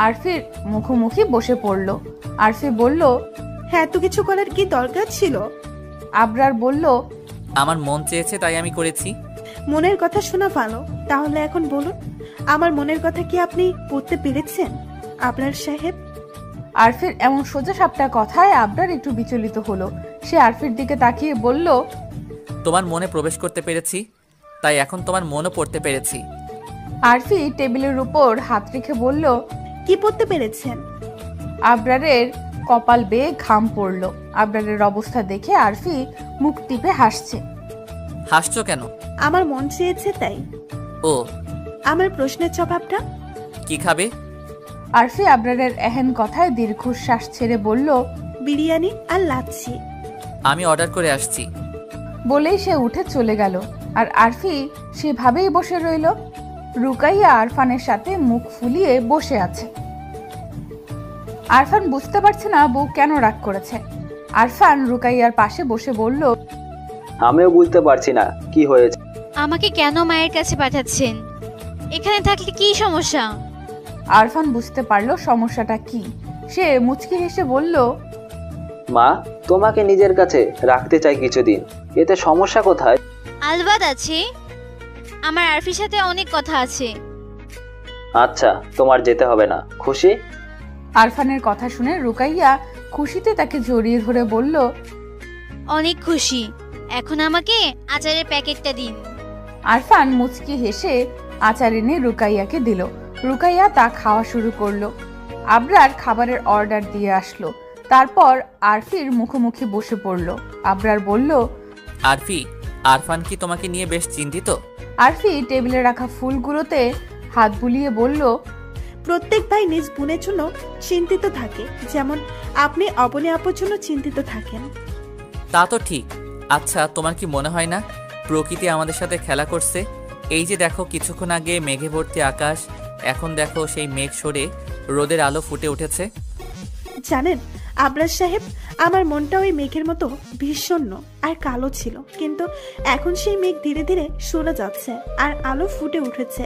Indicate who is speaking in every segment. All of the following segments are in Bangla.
Speaker 1: আরফির মুখোমুখি বসে পড়ল। আরফি বলল,
Speaker 2: হ্যাঁ, তো কিছু করার কি দরকার ছিল?
Speaker 1: আবরার বলল,
Speaker 3: আমার মন চেয়েছে তাই আমি করেছি।
Speaker 2: মনের কথা শোনা ভালো, তাহলে এখন বলুন, আমার মনের কথা কি আপনি পড়তে পেরেছেন আবরার সাহেব?
Speaker 1: আরফির এমন সোজা সাপটা কথায় আবরার একটু বিচলিত হলো। সে আরফির দিকে তাকিয়ে বলল,
Speaker 3: তোমার মনে প্রবেশ করতে পেরেছি, তাই এখন তোমার মনও পড়তে পেরেছি।
Speaker 1: আরফি টেবিলের উপর হাত রেখে বলল,
Speaker 2: কি পড়তে পেরেছেন?
Speaker 1: আবরারের কপাল বেয়ে ঘাম পড়ল। আবরারের অবস্থা দেখে আরফি মুখ টিপে হাসছে।
Speaker 3: হাসছো কেন?
Speaker 2: আমার মন চেয়েছে তাই।
Speaker 3: ও,
Speaker 2: আমার প্রশ্নের জবাবটা?
Speaker 3: কি খাবে?
Speaker 1: আরফি আবরারের এহেন কথায় দীর্ঘশ্বাস ছেড়ে বলল,
Speaker 2: বিরিয়ানি আর লাচ্ছি।
Speaker 3: আমি অর্ডার করে আসছি।
Speaker 1: বলেই সে উঠে চলে গেল। আর আরফি সেভাবেই বসে রইল। রুকাইয়া আরফানের সাথে মুখ ফুলিয়ে বসে আছে। আরফান বুঝতে পারছে না বউ কেন রাগ করেছে। আরফান রুকাইয়ার পাশে বসে বলল,
Speaker 4: আমিও বুঝতে পারছি না কি হয়েছে।
Speaker 5: আমাকে কেন মায়ের কাছে পাঠাচ্ছেন? এখানে থাকলে কি সমস্যা?
Speaker 1: আরফান বুঝতে পারলো সমস্যাটা কি। সে মুচকি হেসে বলল,
Speaker 4: মা, তোমাকে নিজের কাছে রাখতে চাই কিছুদিন, এতে সমস্যা কোথায়?
Speaker 5: আলবাদ আছে, আমার আরফির সাথে অনেক কথা আছে।
Speaker 4: আচ্ছা, তোমার যেতে হবে না। খুশি?
Speaker 1: আরফানের কথা শুনে রুকাইয়া খুশিতে তাকে জড়িয়ে ধরে বলল,
Speaker 5: অনেক খুশি। এখন আমাকে আচারের প্যাকেটটা দিন।
Speaker 1: আরফান মুচকি হেসে আচার এনে রুকাইয়াকে দিল। রুকাইয়া তা খাওয়া শুরু করলো। আবরার খাবারের অর্ডার দিয়ে আসলো। তারপর আরফির মুখোমুখি বসে পড়ল। আবরার বলল,
Speaker 3: আরফি, আরফান কি তোমাকে নিয়ে বেশ চিন্তিত?
Speaker 1: আরফি টেবিলে রাখা ফুলগুলোতে হাত বুলিয়ে বলল,
Speaker 2: প্রত্যেক ভাই নিজ বোনের জন্য চিন্তিত থাকে, যেমন আপনি অবনী আপুর জন্য চিন্তিত থাকেন।
Speaker 3: তা তো ঠিক। আচ্ছা, তোমার কি মনে হয় না প্রকৃতি আমাদের সাথে খেলা করছে? এই যে দেখো, কিছুক্ষণ আগে মেঘে ভর্তি আকাশ, এখন দেখো সেই মেঘ সরে রোদের আলো ফুটে উঠেছে।
Speaker 2: জানেন আবরার সাহেব, আমার মনটা ওই মেঘের মতো ভীষণ আর কালো ছিল, কিন্তু এখন সেই মেঘ ধীরে ধীরে সরে যাচ্ছে আর আলো ফুটে উঠেছে।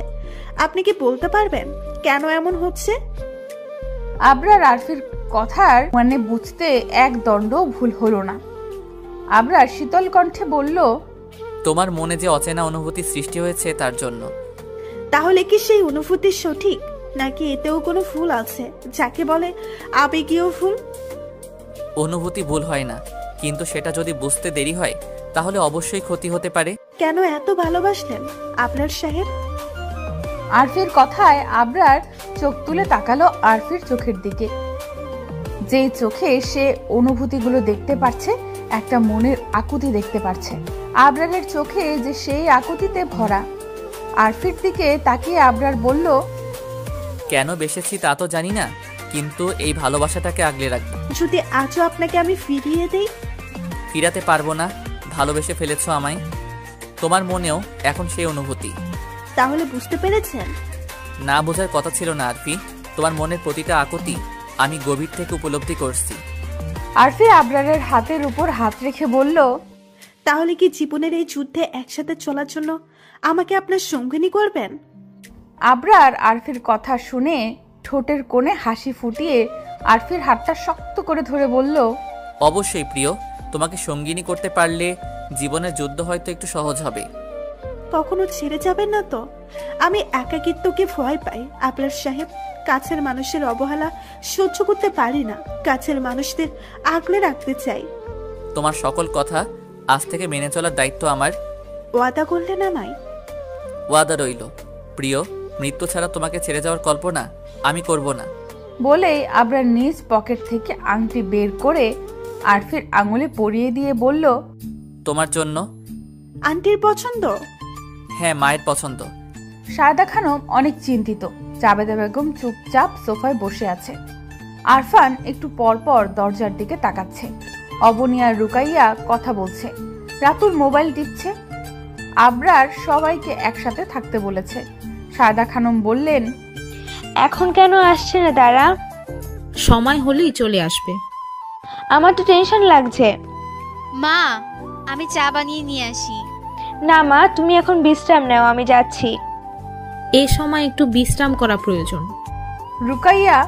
Speaker 2: আপনি কি বলতে পারবেন কেন এমন হচ্ছে?
Speaker 1: আবরার আরফির কথার মানে বুঝতে এক দণ্ড ভুল হলো না। আবরার শীতল কণ্ঠে বলল,
Speaker 3: তোমার মনে যে অচেনা অনুভূতি সৃষ্টি হয়েছে তার জন্য।
Speaker 2: তাহলে কি সেই অনুভূতি সঠিক, নাকি এতেও কোনো ফুল আছে যাকে বলে আবেগীয় ফুল?
Speaker 3: অনুভূতি ভুল হয় না, কিন্তু সেটা যদি বুঝতে দেরি হয় তাহলে অবশ্যই ক্ষতি হতে পারে।
Speaker 2: কেন এত ভালোবাসলেন আপনার সাহেব?
Speaker 1: আরফির কথায় আবরার চোখ তুলে তাকালো আরফির চোখের দিকে। যেই চোখে সে অনুভূতিগুলো দেখতে পারছে, একটা মনের আকুতি দেখতে পারছে। আবরারের চোখে যে সেই আকুতিতে ভরা। আরফির দিকে তাকিয়ে আবরার বলল,
Speaker 3: কেন বেসেছি তা তো জানি না, কিন্তু এই ভালোবাসাটাকে আগলে রাখবো।
Speaker 2: যদি আজও আপনাকে আমি ফিরিয়ে দেই?
Speaker 3: ফিরাতে পারবো না, ভালোবেসে ফেলেছো আমায়। তোমার মনেও এখন সেই অনুভূতি।
Speaker 2: তাহলে বুঝতে পেরেছেন?
Speaker 3: না বোঝার কথা ছিল না আরফি, তোমার মনের প্রতিটা আকুতি আমি গভীর থেকে উপলব্ধি করছি।
Speaker 1: আরফি আবরারের হাতের উপর হাত রেখে বলল,
Speaker 2: তাহলে কি জীবনের এই যুদ্ধে একসাথে চলার জন্য আমাকে আপনার সঙ্গিনী করবেন?
Speaker 1: আবরার আরফির কথা শুনে ঠোঁটের কোণে হাসি ফুটিয়ে আরফির হাতটা শক্ত করে ধরে বলল,
Speaker 3: অবশ্যই প্রিয়, তোমাকে সঙ্গিনী করতে পারলে জীবনের যুদ্ধ হয়তো একটু সহজ হবে।
Speaker 2: কখনো ছেড়ে যাবেন না তো? আমি একাকিত্বকে ভয় পাই আপনার সাহেব। কাছের মানুষের অবহেলা সহ্য করতে পারি না, কাছের মানুষদের আগলে রাখতে চাই।
Speaker 3: তোমার সকল কথা আজ থেকে মেনে চলার দায়িত্ব আমার।
Speaker 2: ওয়াদা করলেন আমায়?
Speaker 3: ওয়াদা রইল প্রিয়, মৃত্যু ছাড়া তোমাকে ছেড়ে যাওয়ার কল্পনা আমি করব না।
Speaker 1: বলেই আবরার নিজ পকেট থেকে আংটি বের করে আরফির আঙুলে পরিয়ে দিয়ে বলল,
Speaker 3: তোমার জন্য।
Speaker 2: আন্টির পছন্দ?
Speaker 3: হ্যাঁ, মায়ের পছন্দ।
Speaker 1: সায়দা খানম অনেক চিন্তিত। জাবেদা বেগম চুপচাপ সোফায় বসে আছে। আরফান একটু পর পর দরজার দিকে তাকাচ্ছে। অবনী আর রুকাইয়া কথা বলছে। রাতুল মোবাইল টিপছে। আবরার সবাইকে একসাথে থাকতে বলেছে। সায়দা খানম বললেন,
Speaker 6: এখন কেন আসছে না তারা?
Speaker 7: সময় হলেই চলে আসবে।
Speaker 6: আমার তো টেনশন লাগছে।
Speaker 5: মা, আমি চা বানিয়ে নিয়ে আসি।
Speaker 6: না মা, তুমি এখন বিশ্রাম নাও, আমি যাচ্ছি।
Speaker 7: এই সময় একটু বিশ্রাম করা প্রয়োজন।
Speaker 1: রুকাইয়া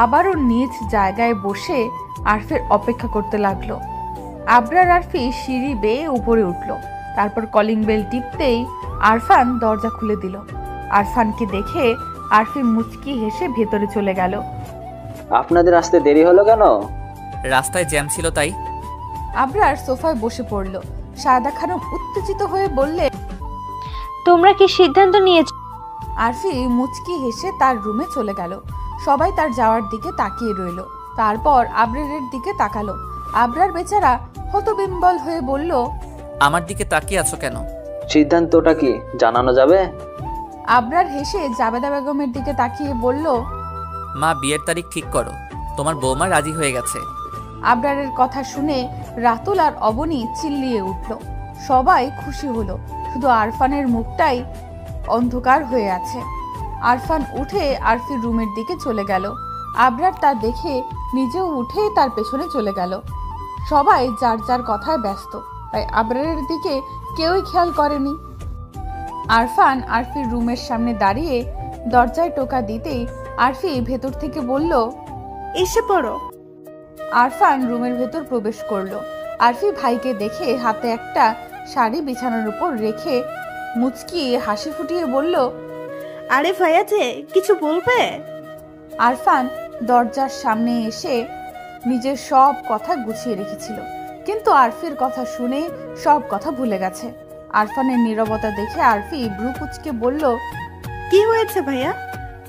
Speaker 1: আবারও নিজ জায়গায় বসে আরফির অপেক্ষা করতে লাগলো। আবরার আরফি সিঁড়ি বেয়ে উপরে উঠল। তারপর কলিং বেল টিপতেই আরফান দরজা খুলে দিল। আরফানকে দেখে আরফি মুচকি হেসে ভেতরে চলে গেল।
Speaker 4: আপনাদের আসতে দেরি হলো কেন?
Speaker 3: রাস্তায় জ্যাম ছিল তাই।
Speaker 1: আবরার সোফায় বসে পড়ল। সায়দা খানম উত্তেজিত হয়ে বললে,
Speaker 6: তোমরা কি সিদ্ধান্ত নিয়েছ?
Speaker 1: আরফি মুচকি হেসে তার রুমে চলে গেল। সবাই তার যাওয়ার দিকে তাকিয়ে রইল। তারপর আবরারের দিকে তাকালো। আবরার বেচারা হতবিম্বল হয়ে বলল,
Speaker 3: আমার দিকে তাকিয়ে আছো কেন?
Speaker 4: সিদ্ধান্তটা কি জানানো যাবে?
Speaker 1: আবরার হেসে জাবেদা বেগমের দিকে তাকিয়ে বলল,
Speaker 3: মা বিয়ের তারিখ ঠিক করো, তোমার বৌমা রাজি হয়ে গেছে।
Speaker 1: আবরারের কথা শুনে রাতুল আর অবনী চিল্লিয়ে উঠল। সবাই খুশি হলো, শুধু আরফানের মুখটাই অন্ধকার হয়ে আছে। আরফান উঠে আরফির রুমের দিকে চলে গেল। আবরার তা দেখে নিজেও উঠে তার পেছনে চলে গেল। সবাই যার যার কথায় ব্যস্ত, তাই আবরারের দিকে কেউই খেয়াল করেনি। আরফান আরফির রুমের সামনে দাঁড়িয়ে দরজায় টোকা দিতেই আরফি ভেতর থেকে বলল,
Speaker 2: এসে পড়ো।
Speaker 1: আরফান রুমের ভেতর প্রবেশ করলো। আরফি ভাইকে দেখে হাতে একটা শাড়ি বিছানার উপর রেখে মুচকি হাসি ফুটিয়ে বলল,
Speaker 2: আরে ভাইয়া যে কিছু বলবে?
Speaker 1: আরফান দরজার সামনে এসে নিজের সব কথা গুছিয়ে রেখেছিল, কিন্তু আরফির কথা শুনে সব কথা ভুলে গেছে। আরফানের নীরবতা দেখে আরফি ভ্রু কুঁচকে বলল,
Speaker 2: কি হয়েছে ভাইয়া?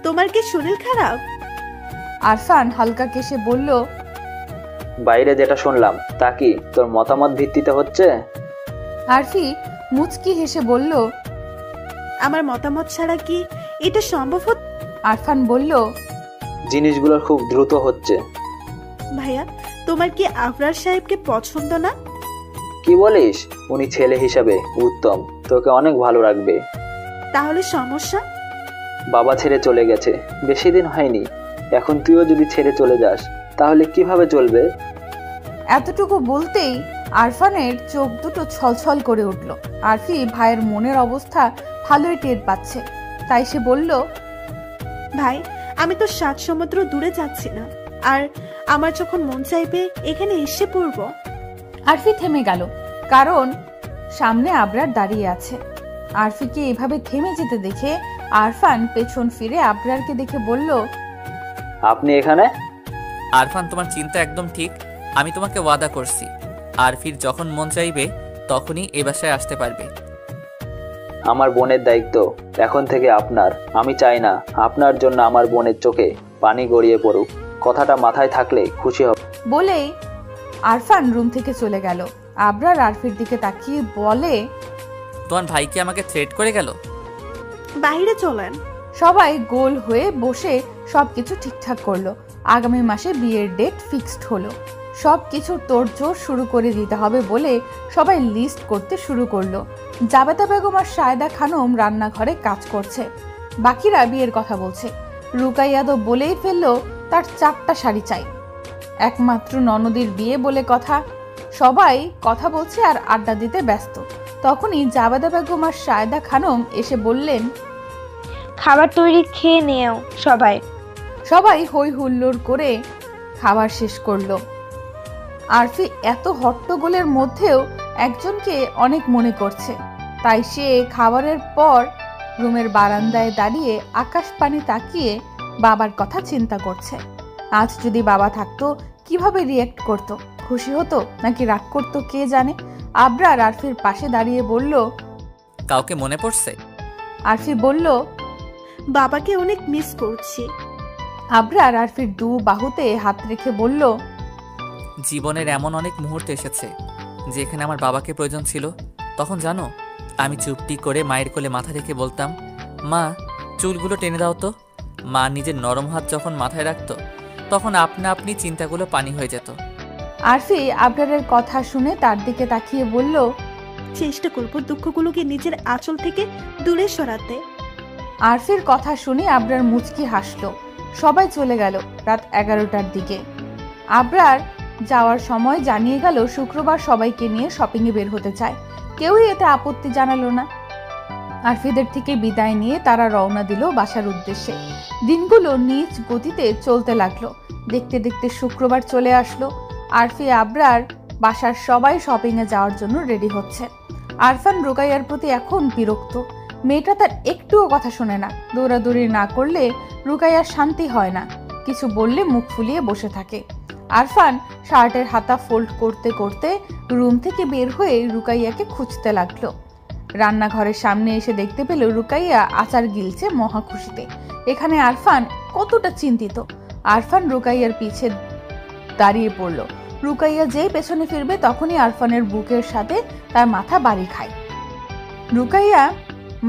Speaker 2: তোমার কি শরীর খারাপ?
Speaker 1: আরফান হালকা কেশে বলল,
Speaker 4: বাইরে যেটা শুনলাম তা কি তোর মতামত ভিত্তিতে হচ্ছে?
Speaker 1: আরফি মুচকি হেসে বলল,
Speaker 2: আমার মতামত ছাড়া কি এটা সম্ভব হতো?
Speaker 1: আরফান বলল,
Speaker 4: জিনিসগুলো খুব দ্রুত হচ্ছে।
Speaker 2: ভাইয়া, তোমার কি আবরার সাহেবকে পছন্দ না?
Speaker 4: কি বলিস? উনি ছেলে হিসাবে উত্তম, তোকে অনেক ভালো রাখবে।
Speaker 2: তাহলে সমস্যা?
Speaker 4: বাবা ছেড়ে চলে গেছে, বেশি দিন হয়নি। এখন তুইও যদি ছেড়ে চলে যাস তাহলে কিভাবে চলবে?
Speaker 1: এতটুকু বলতেই আরফানের চোখ দুটো ছলছল করে উঠল। আরফি ভাইয়ের মনের অবস্থা ভালোই টের পাচ্ছে, তাই সে বলল,
Speaker 2: ভাই, আমি তো 7 সমুদ্র দূরে যাচ্ছি না, আর আমার যখন মন চাইবে এখানে এসে পড়ব।
Speaker 1: আরফি থেমে গেল, কারণ সামনে আবরার দাঁড়িয়ে আছে। আরফিকে এভাবে থেমে যেতে দেখে আরফান পেছন ফিরে আবরারকে দেখে বলল,
Speaker 4: আপনি এখানে?
Speaker 3: আরফান, তোমার চিন্তা একদম ঠিক। আমি তোমাকে ওয়াদা করছি, আরফির যখন মন চাইবে তখনই এ বাসায় আসতে পারবে।
Speaker 4: আমার বোনের দায়িত্ব এখন থেকে আপনার। আমি চাই না আপনার জন্য আমার বোনের চোখে পানি গড়িয়ে পড়ুক। কথাটা মাথায় থাকলে খুশি হব।
Speaker 1: বলেই আরফান রুম থেকে চলে গেল। আবরার আরফির দিকে তাকিয়ে বলে,
Speaker 3: তোমার ভাই কি আমাকে থ্রেট করে গেল?
Speaker 2: বাইরে চলেন।
Speaker 1: সবাই গোল হয়ে বসে সবকিছু ঠিকঠাক করলো। আগামী মাসে বিয়ের ডেট ফিক্সড হলো। সবকিছু তোড়জোড় শুরু করে দিতে হবে বলে সবাই লিস্ট করতে শুরু করলো। জাবেদা বেগম আর সায়দা খানম রান্নাঘরে কাজ করছে, বাকিরা বিয়ের কথা বলছে। রুকাইয়া তো বলেই ফেললো তার 4টা শাড়ি চাই, একমাত্র ননদীর বিয়ে বলে কথা। সবাই কথা বলছে আর আড্ডা দিতে ব্যস্ত। তখনই জাবেদা বেগম আর সায়দা খানম এসে বললেন,
Speaker 6: খাবার তৈরি, খেয়ে নেও সবাই।
Speaker 1: সবাই হই হুল্লোড় করে খাবার শেষ করলো। আরফি এত হট্টগোলের মধ্যেও একজনকে অনেক মনে করছে, তাই সে খাবারের পর রুমের বারান্দায় দাঁড়িয়ে আকাশ পানে তাকিয়ে বাবার কথা চিন্তা করছে। আজ যদি বাবা থাকতো কিভাবে রিয়্যাক্ট করতো? খুশি হতো নাকি রাগ করতো কে জানে। আবরার আরফির পাশে দাঁড়িয়ে বলল,
Speaker 3: কাউকে মনে পড়ছে?
Speaker 1: আরফি বলল,
Speaker 2: বাবাকে অনেক মিস করছি।
Speaker 1: আবরার আরফির দু বাহুতে হাত রেখে বলল,
Speaker 3: জীবনের এমন অনেক মুহূর্ত এসেছে যেখানে আমার বাবাকে প্রয়োজন ছিল। তখন জানো, আমি চুপটি করে মায়ের কোলে মাথা রেখে বলতাম, মা চুলগুলো টেনে দাও তো। মা নিজের নরম হাত যখন মাথায় রাখতো তখন আপনা আপনি চিন্তাগুলো পানি হয়ে যেত।
Speaker 1: আরফি আবরারের কথা শুনে তার দিকে তাকিয়ে বলল,
Speaker 2: চেষ্টা করব দুঃখগুলোকে নিজের আঁচল থেকে দূরে সরাতে।
Speaker 1: আরফির কথা শুনে আবরার মুচকি হাসলো। সবাই চলে গেল রাত 11টার দিকে। আবরার যাওয়ার সময় জানিয়ে গেল শুক্রবার সবাইকে নিয়ে শপিংয়ে বের হতে চায়। কেউই এতে আপত্তি জানালো না। আরফিদের থেকে বিদায় নিয়ে তারা রওনা দিল বাসার উদ্দেশ্যে। দিনগুলো নিজ গতিতে চলতে লাগলো। দেখতে দেখতে শুক্রবার চলে আসলো। আরফি আবরার বাসার সবাই শপিংয়ে যাওয়ার জন্য রেডি হচ্ছে। আরফান রুকাইয়ার প্রতি এখন বিরক্ত। মেয়েটা তার একটুও কথা শোনে না। দৌড়াদৌড়ি না করলে রুকাইয়ার শান্তি হয় না। কিছু বললে মুখ ফুলিয়ে বসে থাকে। আরফান শার্টের হাতা ফোল্ড করতে করতে রুম থেকে বের হয়ে রুকাইয়াকে খুঁজতে লাগলো। রান্নাঘরের সামনে এসে দেখতে পেল রুকাইয়া আচার গিলছে মহা খুশিতে। এখানে আরফান কতটা চিন্তিত। আরফান রুকাইয়ার পিছে দাঁড়িয়ে পড়ল। রুকাইয়া যেই পেছনে ফিরবে তখনই আরফানের বুকের সাথে তার মাথা বাড়ি খায়। রুকাইয়া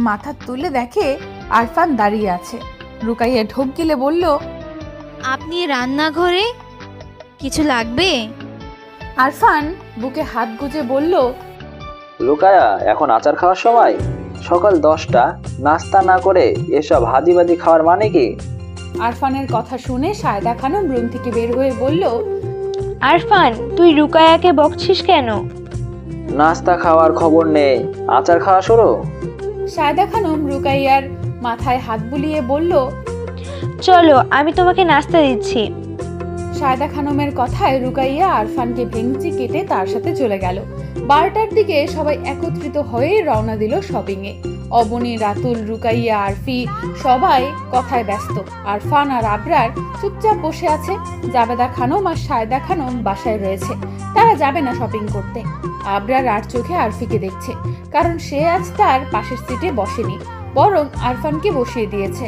Speaker 1: মাথা তুলে দেখে আরফান দাঁড়িয়ে আছে। রুকাইয়া ঢোক গিলে বলল,
Speaker 5: আপনি রান্নাঘরে? কিছু লাগবে?
Speaker 1: আরফান বুকে হাত গুজে বলল,
Speaker 4: রুকায়া, এখন আচার খাওয়ার সময়? সকাল 10টা, নাস্তা না করে এসব হাজিবাজি খাওয়ার মানে কি?
Speaker 1: আরফানের কথা শুনে সায়দা খানম রুম থেকে বের হয়ে বলল,
Speaker 6: আরফান, তুই রুকায়াকে বকছিস কেন?
Speaker 4: নাস্তা খাওয়ার খবর নেই, আচার খাওয়া শুরু।
Speaker 1: সায়দা খানম রুকাইয়ার মাথায় হাত বুলিয়ে বলল,
Speaker 6: চলো, আমি তোমাকে নাস্তা দিচ্ছি।
Speaker 1: সায়দা খানমের কথায় রুকাইয়া আরফানকে ভেঙচি কেটে তার সাথে চলে গেল। 12টার দিকে সবাই একত্রিত হয়ে রওনা দিল শপিংয়ে। অবনী, রাতুল, রুকাইয়া, আরফি সবাই কথায় ব্যস্ত। আরফান আর আবরার চুপচাপ বসে আছে। জাবেদা খানম আর সায়দা খানম বাসায় রয়েছে। তারা যাবে না শপিং করতে। আবরার আর চোখে আরফিকে দেখছে, কারণ সে আজ তার পাশের সিটে বসেনি, বরং আরফানকে বসিয়ে দিয়েছে।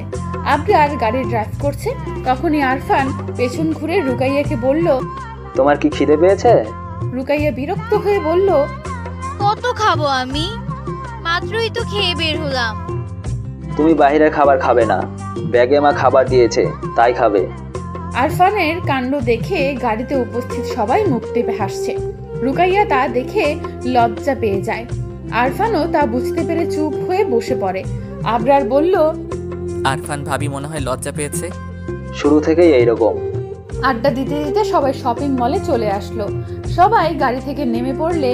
Speaker 1: আবরার গাড়ি ড্রাইভ করছে। তখনই আরফান পেছন ঘুরে রুকাইয়াকে বলল,
Speaker 4: তোমার কি খিদে পেয়েছে?
Speaker 1: রুকাইয়া বিরক্ত হয়ে বলল,
Speaker 5: কত খাবো আমি? মাত্রই তো খেয়ে বের হলাম।
Speaker 4: তুমি বাইরে খাবার খাবে না, ব্যাগে মা খাবার দিয়েছে, তাই খাবে।
Speaker 1: আরফানের কাণ্ড দেখে গাড়িতে উপস্থিত সবাই মুখ টিপে হাসছে। রুকাইয়া তা দেখে লজ্জা পেয়ে যায়। আরফানও তা বুঝতে পেরে চুপ হয়ে বসে পড়ে। আবরার বলল,
Speaker 3: আরফান ভাবি মনে হয় লজ্জা পেয়েছে।
Speaker 4: শুরু থেকেই এইরকম।
Speaker 1: আড্ডা দিতে দিতে সবাই শপিং মলে চলে আসলো। সবাই গাড়ি থেকে নেমে পড়লে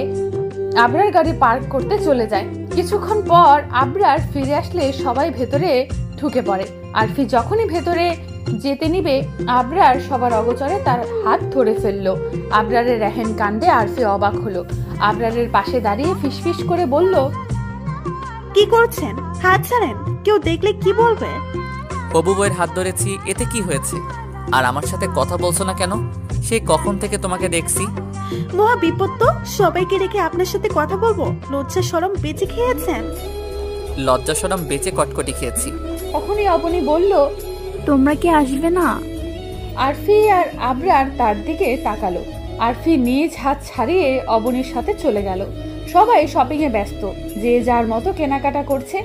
Speaker 1: আবরার গাড়ি পার্ক করতে চলে যায়। কিছুক্ষণ পর আবরার ফিরে আসলে সবাই ভেতরে ঢুকে পড়ে। আরফি যখনই ভেতরে যেতে নিবে আবরার সবার অগোচরে তার হাত ধরে ফেললো। আবরারের রেহেন কাণ্ডে আরফি অবাক হলো। আবরারের পাশে দাঁড়িয়ে ফিসফিস করে বলল,
Speaker 2: কি করছেন? হাত ছাড়েন, কেউ দেখলে কি বলবে?
Speaker 3: হবু বউয়ের হাত ধরেছি, এতে কি হয়েছে? আর আমার সাথে কথা বলছো না কেন? সেই কখন থেকে তোমাকে দেখছি।
Speaker 2: মহা বিপদ তো, সবাইকে রেখে আপনার সাথে কথা বলবো? লজ্জা শরম বেঁচে খেয়েছেন?
Speaker 3: লজ্জা শরম বেঁচে কটকটি খেয়েছি।
Speaker 1: তখনই অবনী বলল,
Speaker 8: তোমরা কি আসবে না?
Speaker 1: আরফি আর আবরার তার দিকে তাকালো। আরফি নিজ হাত ছাড়িয়ে অবনীর সাথে চলে গেল। সবাই শপিংয়ে ব্যস্ত, যে যার মতো কেনাকাটা করছে।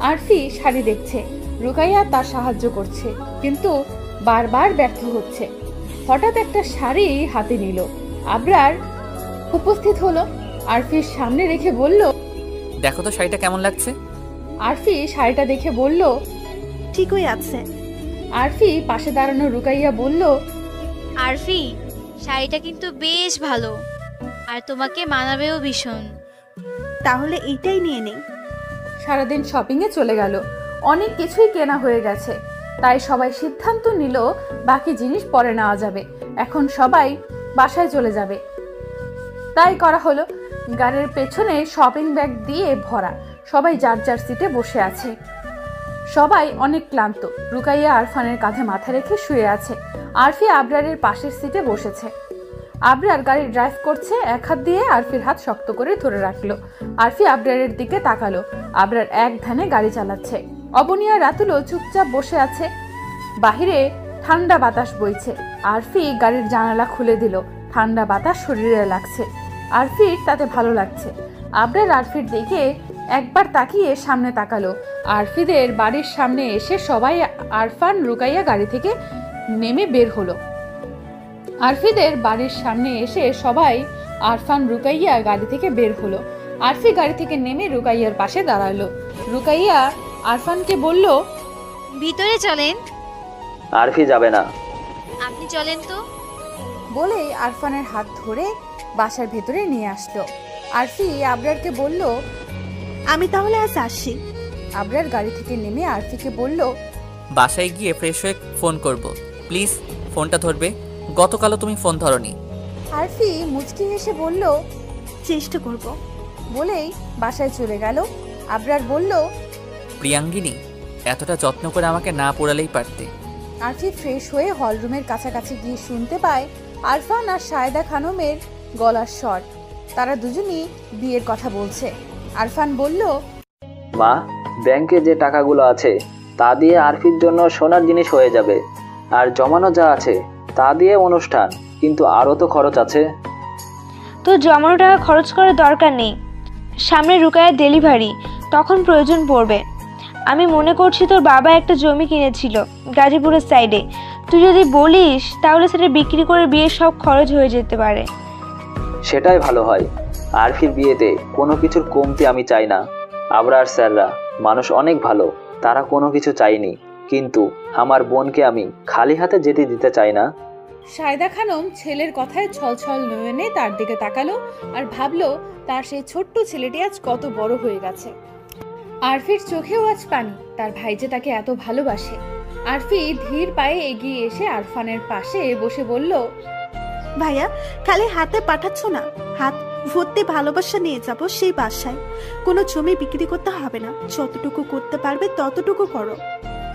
Speaker 1: আরফি শাড়ি দেখছে, রুকাইয়া তার সাহায্য করছে, কিন্তু বারবার ব্যর্থ হচ্ছে। হঠাৎ একটা শাড়ি হাতে নিল। আবরার উপস্থিত হলো, আরফির সামনে রেখে বলল,
Speaker 3: দেখো তো শাড়িটা কেমন লাগছে।
Speaker 1: আরফি শাড়িটা দেখে বলল,
Speaker 2: ঠিকই আছে।
Speaker 1: আরফি পাশে দাঁড়ানো রুকাইয়া বলল,
Speaker 5: আরফি, শাড়িটা কিন্তু বেশ ভালো, আর তোমাকে মানাবেও ভীষণ।
Speaker 2: তাহলে এইটাই নিয়ে নেই।
Speaker 1: সারাদিন শপিংয়ে চলে গেল। অনেক কিছুই কেনা হয়ে গেছে, তাই সবাই সিদ্ধান্ত নিল বাকি জিনিস পরে নেওয়া যাবে। এখন সবাই বাসায় চলে যাবে। তাই করা হলো। গাড়ির পেছনে শপিং ব্যাগ দিয়ে ভরা। সবাই যার যার সিটে বসে আছে। সবাই অনেক ক্লান্ত। রুকাইয়া আরফানের কাঁধে মাথা রেখে শুয়ে আছে। আরফি আবরারের পাশের সিটে বসেছে। আবরার গাড়ি ড্রাইভ করছে। এক হাত দিয়ে আরফির হাত শক্ত করে ধরে রাখলো। আরফি আবরারের দিকে তাকালো। আবরার এক ধ্যানে গাড়ি চালাচ্ছে। অবনী আর রাতুলও চুপচাপ বসে আছে। বাহিরে ঠান্ডা বাতাস বইছে। আরফি গাড়ির জানালা খুলে দিল। ঠান্ডা বাতাস শরীরে লাগছে। আরফির তাতে ভালো লাগছে। আবরার আরফির দিকে একবার তাকিয়ে সামনে তাকালো। আরফিদের বাড়ির সামনে এসে সবাই আরফান রুকাইয়া গাড়ি থেকে নেমে বের হলো। আরফিদের বাড়ির সামনে এসে সবাই আরফান রুকাইয়া গাড়ি থেকে বের হলো। আরফি গাড়ি থেকে নেমে রুকাইয়ার পাশে দাঁড়ালো। রুকাইয়া আরফানকে বলল,
Speaker 5: ভিতরে চলেন।
Speaker 4: আরফি যাবে না।
Speaker 5: আপনি চলেন তো।
Speaker 1: বলেই আরফানের হাত ধরে বাসার ভেতরে নিয়ে আসলো। আরফি আবরারকে বলল,
Speaker 2: আমি তাহলে আজ আসি।
Speaker 1: আবরার গাড়ি থেকে নেমে আরফিকে বলল,
Speaker 3: বাসায় গিয়ে ফ্রেশ হয়ে ফোন করব। প্লিজ ফোনটা ধরবে। গতকালও তুমি ফোন ধরনি।
Speaker 1: আরফি মুচকি হেসে বলল,
Speaker 2: চেষ্টা করব।
Speaker 1: বলেই বাসায় চলে গেল। আবরার বলল,
Speaker 3: প্রিয়াঙ্গিনী, এতটা যত্ন করে আমাকে না পোড়ালেই পারতে।
Speaker 1: আরফি ফ্রেশ হয়ে হলরুমের কাছাকাছি গিয়ে শুনতে পায় আরফান আর সায়েদা খানমের গলার স্বর। তারা দুজনই বিয়ের কথা বলছে। আরফান বলল,
Speaker 4: মা, ব্যাংকে যে টাকাগুলো আছে তা দিয়ে আরফির জন্য সোনার জিনিস হয়ে যাবে, আর জমানো যা আছে তা দিয়ে অনুষ্ঠান, কিন্তু আরও তো খরচ আছে।
Speaker 6: তো জমানো টাকা খরচ করার দরকার নেই, সামনে রুকাইয়ার ডেলিভারি, তখন প্রয়োজন পড়বে। আমি মনে করছি তোর বাবা একটা জমি কিনেছিল গাজীপুরের সাইডে, তুই যদি বলিস তাহলে সেটা বিক্রি করে বিয়ের সব খরচ হয়ে যেতে পারে।
Speaker 4: সেটাই ভালো হয়। আরফির বিয়েতে কোনো কিছুর কমতি আমি চাই না। আবরার স্যাররা মানুষ অনেক ভালো, তারা কোনো কিছু চায়নি, কিন্তু আমার বোনকে আমি খালি হাতে যেতে দিতে চাই না।
Speaker 1: সায়েদা খানম ছেলের কথায় ছলছল নয়নে তার দিকে তাকালো আর ভাবলো তার সেই ছোট্ট ছেলেটি আজ কত বড় হয়ে গেছে। আরফির চোখেও আজ পানি, তার ভাই যে তাকে এত ভালোবাসে। আরফি ধীর পায়ে এগিয়ে এসে আরফানের পাশে বসে বলল,
Speaker 2: ভাইয়া, খালি হাতে পাঠাচ্ছ না, হাত ভর্তি ভালোবাসা নিয়ে যাব সেই বাসায়। কোনো জমি বিক্রি করতে হবে না, যতটুকু করতে পারবে ততটুকু করো।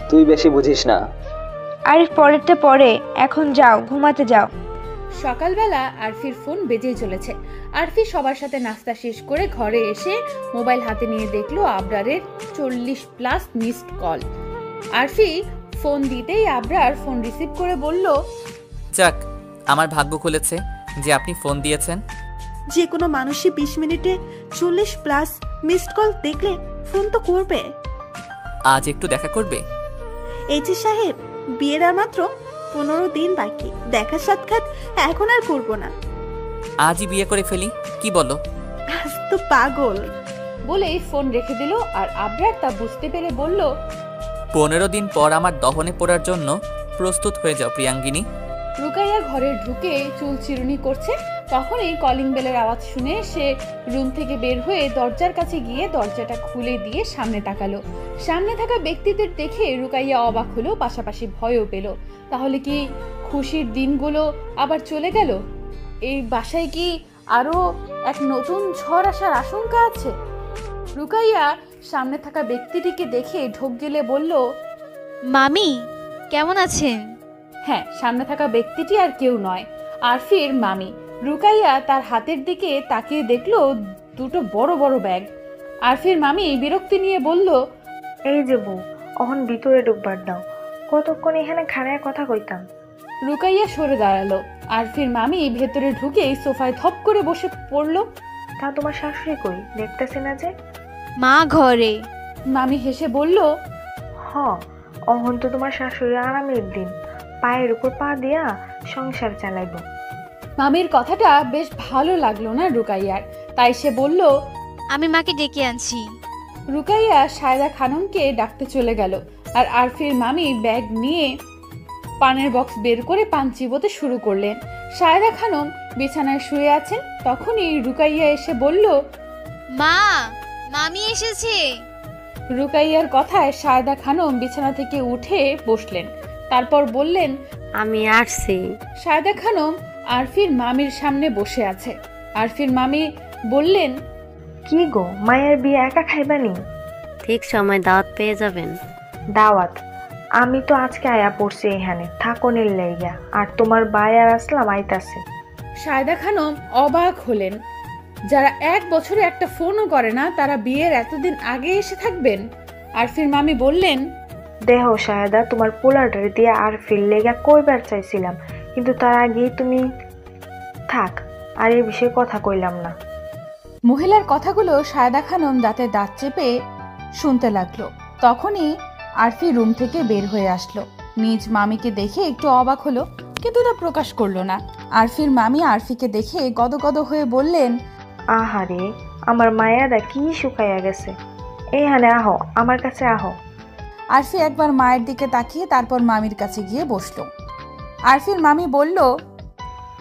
Speaker 4: তুই বেশি বুঝিস না।
Speaker 6: আরিফ, পরেরটা পরে, এখন যাও, ঘুমাতে যাও।
Speaker 1: সকালবেলা আরফির ফোন বেজেই চলেছে। আরফি সবার সাথে নাস্তা শেষ করে ঘরে এসে মোবাইল হাতে নিয়ে দেখলো আবরারের 40+ মিসড কল। আরফি ফোন দিতেই আবরার ফোন রিসিভ করে বলল,
Speaker 3: যাক, আমার ভাগ্য খুলেছে যে আপনি ফোন দিয়েছেন।
Speaker 2: যে কোনো মানুষই 20 মিনিটে 40+ মিসড কল দেখলে ফোন তো করবে।
Speaker 3: আজ একটু দেখা করবে?
Speaker 2: এই যে সাহেব, বিয়ের আর মাত্র 15 দিন বাকি, দেখা সাক্ষাৎ এখন আর করবো না।
Speaker 3: আজই বিয়ে করে ফেলি, কি বলো?
Speaker 2: আজ তো পাগল।
Speaker 1: বলেই ফোন রেখে দিল। আর আবরার তা বুঝতে পেরে বলল,
Speaker 3: 15 দিন পর আমার দহনে পড়ার জন্য প্রস্তুত হয়ে যাও প্রিয়াঙ্গিনী।
Speaker 1: রুকাইয়া ঘরে ঢুকে চুল চিরুনি করছে। তখনই কলিং বেলের আওয়াজ শুনে সে রুম থেকে বের হয়ে দরজার কাছে গিয়ে দরজাটা খুলে দিয়ে সামনে তাকালো। সামনে থাকা ব্যক্তিদের দেখে রুকাইয়া অবাক হলো, পাশাপাশি ভয়ও পেল। তাহলে কি খুশির দিনগুলো আবার চলে গেল? এই বাসায় কি আরো এক নতুন ঝড় আসার আশঙ্কা আছে? রুকাইয়া সামনে থাকা ব্যক্তিটিকে দেখে ঢোক গেলে বলল,
Speaker 5: মামি কেমন আছেন?
Speaker 1: হ্যাঁ, সামনে থাকা ব্যক্তিটি আর কেউ নয়, আরফির মামি। রুকাইয়া তার হাতের দিকে তাকিয়ে দেখলো দুটো বড় বড় ব্যাগ। আরফির মামি বিরক্তি নিয়ে বলল,
Speaker 9: এই যে বউ, অহন ভিতরে ঢুকবার দাও, কতক্ষণ এখানে খাড়ায় কথা কইতাম।
Speaker 1: রুকাইয়া সরে দাঁড়ালো। আরফির মামি ভেতরে ঢুকেই সোফায় ধপ করে বসে পড়লো।
Speaker 9: তা তোমার শাশুড়ি কই, দেখতেছি না যে?
Speaker 5: মা ঘরে।
Speaker 1: মামি হেসে বলল,
Speaker 9: হ, অহন তো তোমার শাশুড়ি আরামের দিন, পায়ের উপর পা দিয়া সংসার চালাইব।
Speaker 1: মামির কথাটা বেশ ভালো লাগলো না রুকাইয়ার, তাই সে বলল,
Speaker 5: আমি মাকে ডেকে আনছি।
Speaker 1: রুকাইয়া সায়েদা খানমকে ডাকতে চলে গেল। আর আরফির মামি ব্যাগ নিয়ে পানের বক্স বের করে পান চিবোতে শুরু করলেন। সায়েদা খানম বিছানায় শুয়ে আছেন। তখনই রুকাইয়া এসে বলল,
Speaker 5: মা, মামি এসেছে।
Speaker 1: রুকাইয়ার কথায় সায়েদা খানম বিছানা থেকে উঠে বসলেন। তারপর বললেন,
Speaker 10: আমি আসছি।
Speaker 1: সায়েদা খানম আরফির মামির সামনে বসে আছে। আরফির মামি বললেন,
Speaker 9: কি গো, মায়ের বিয়ে একা খাইবানি?
Speaker 10: ঠিক সময় দাওয়াত পেয়ে যাবেন।
Speaker 9: দাওয়াত? আমি তো আজকে আয়া পড়ছি এখানে থাকনের লাইগা, আর তোমার ভাই আর আসলাম আইতাছে।
Speaker 1: সায়েদা খানম অবাক হলেন। যারা 1 বছরে একটা ফোনও করে না, তারা বিয়ের এতদিন আগে এসে থাকবেন? আরফির মামি বললেন,
Speaker 9: দেহ সায়েদা, তোমার পোলাডার দিয়ে আরফির লেগা কইবার চাইছিলাম, কিন্তু তার আগেই তুমি থাক, আর এই বিষয়ে কথা কইলাম না।
Speaker 1: মহিলার কথাগুলো সায়েদা খানম দাঁতে দাঁত চেপে শুনতে লাগলো। তখনই আরফি রুম থেকে বের হয়ে আসলো। নিজ মামিকে দেখে একটু অবাক হলো, কিন্তু তা প্রকাশ করলো না। আরফির মামি আরফিকে দেখে গদগদ হয়ে বললেন,
Speaker 9: আহারে, আমার মায়াদা কি শুকাইয়া গেছে, এইখানে আহো, আমার কাছে আহো।
Speaker 1: আরফি একবার মায়ের দিকে তাকিয়ে তারপর মামির কাছে গিয়ে বসলো। আরফির মামি বলল,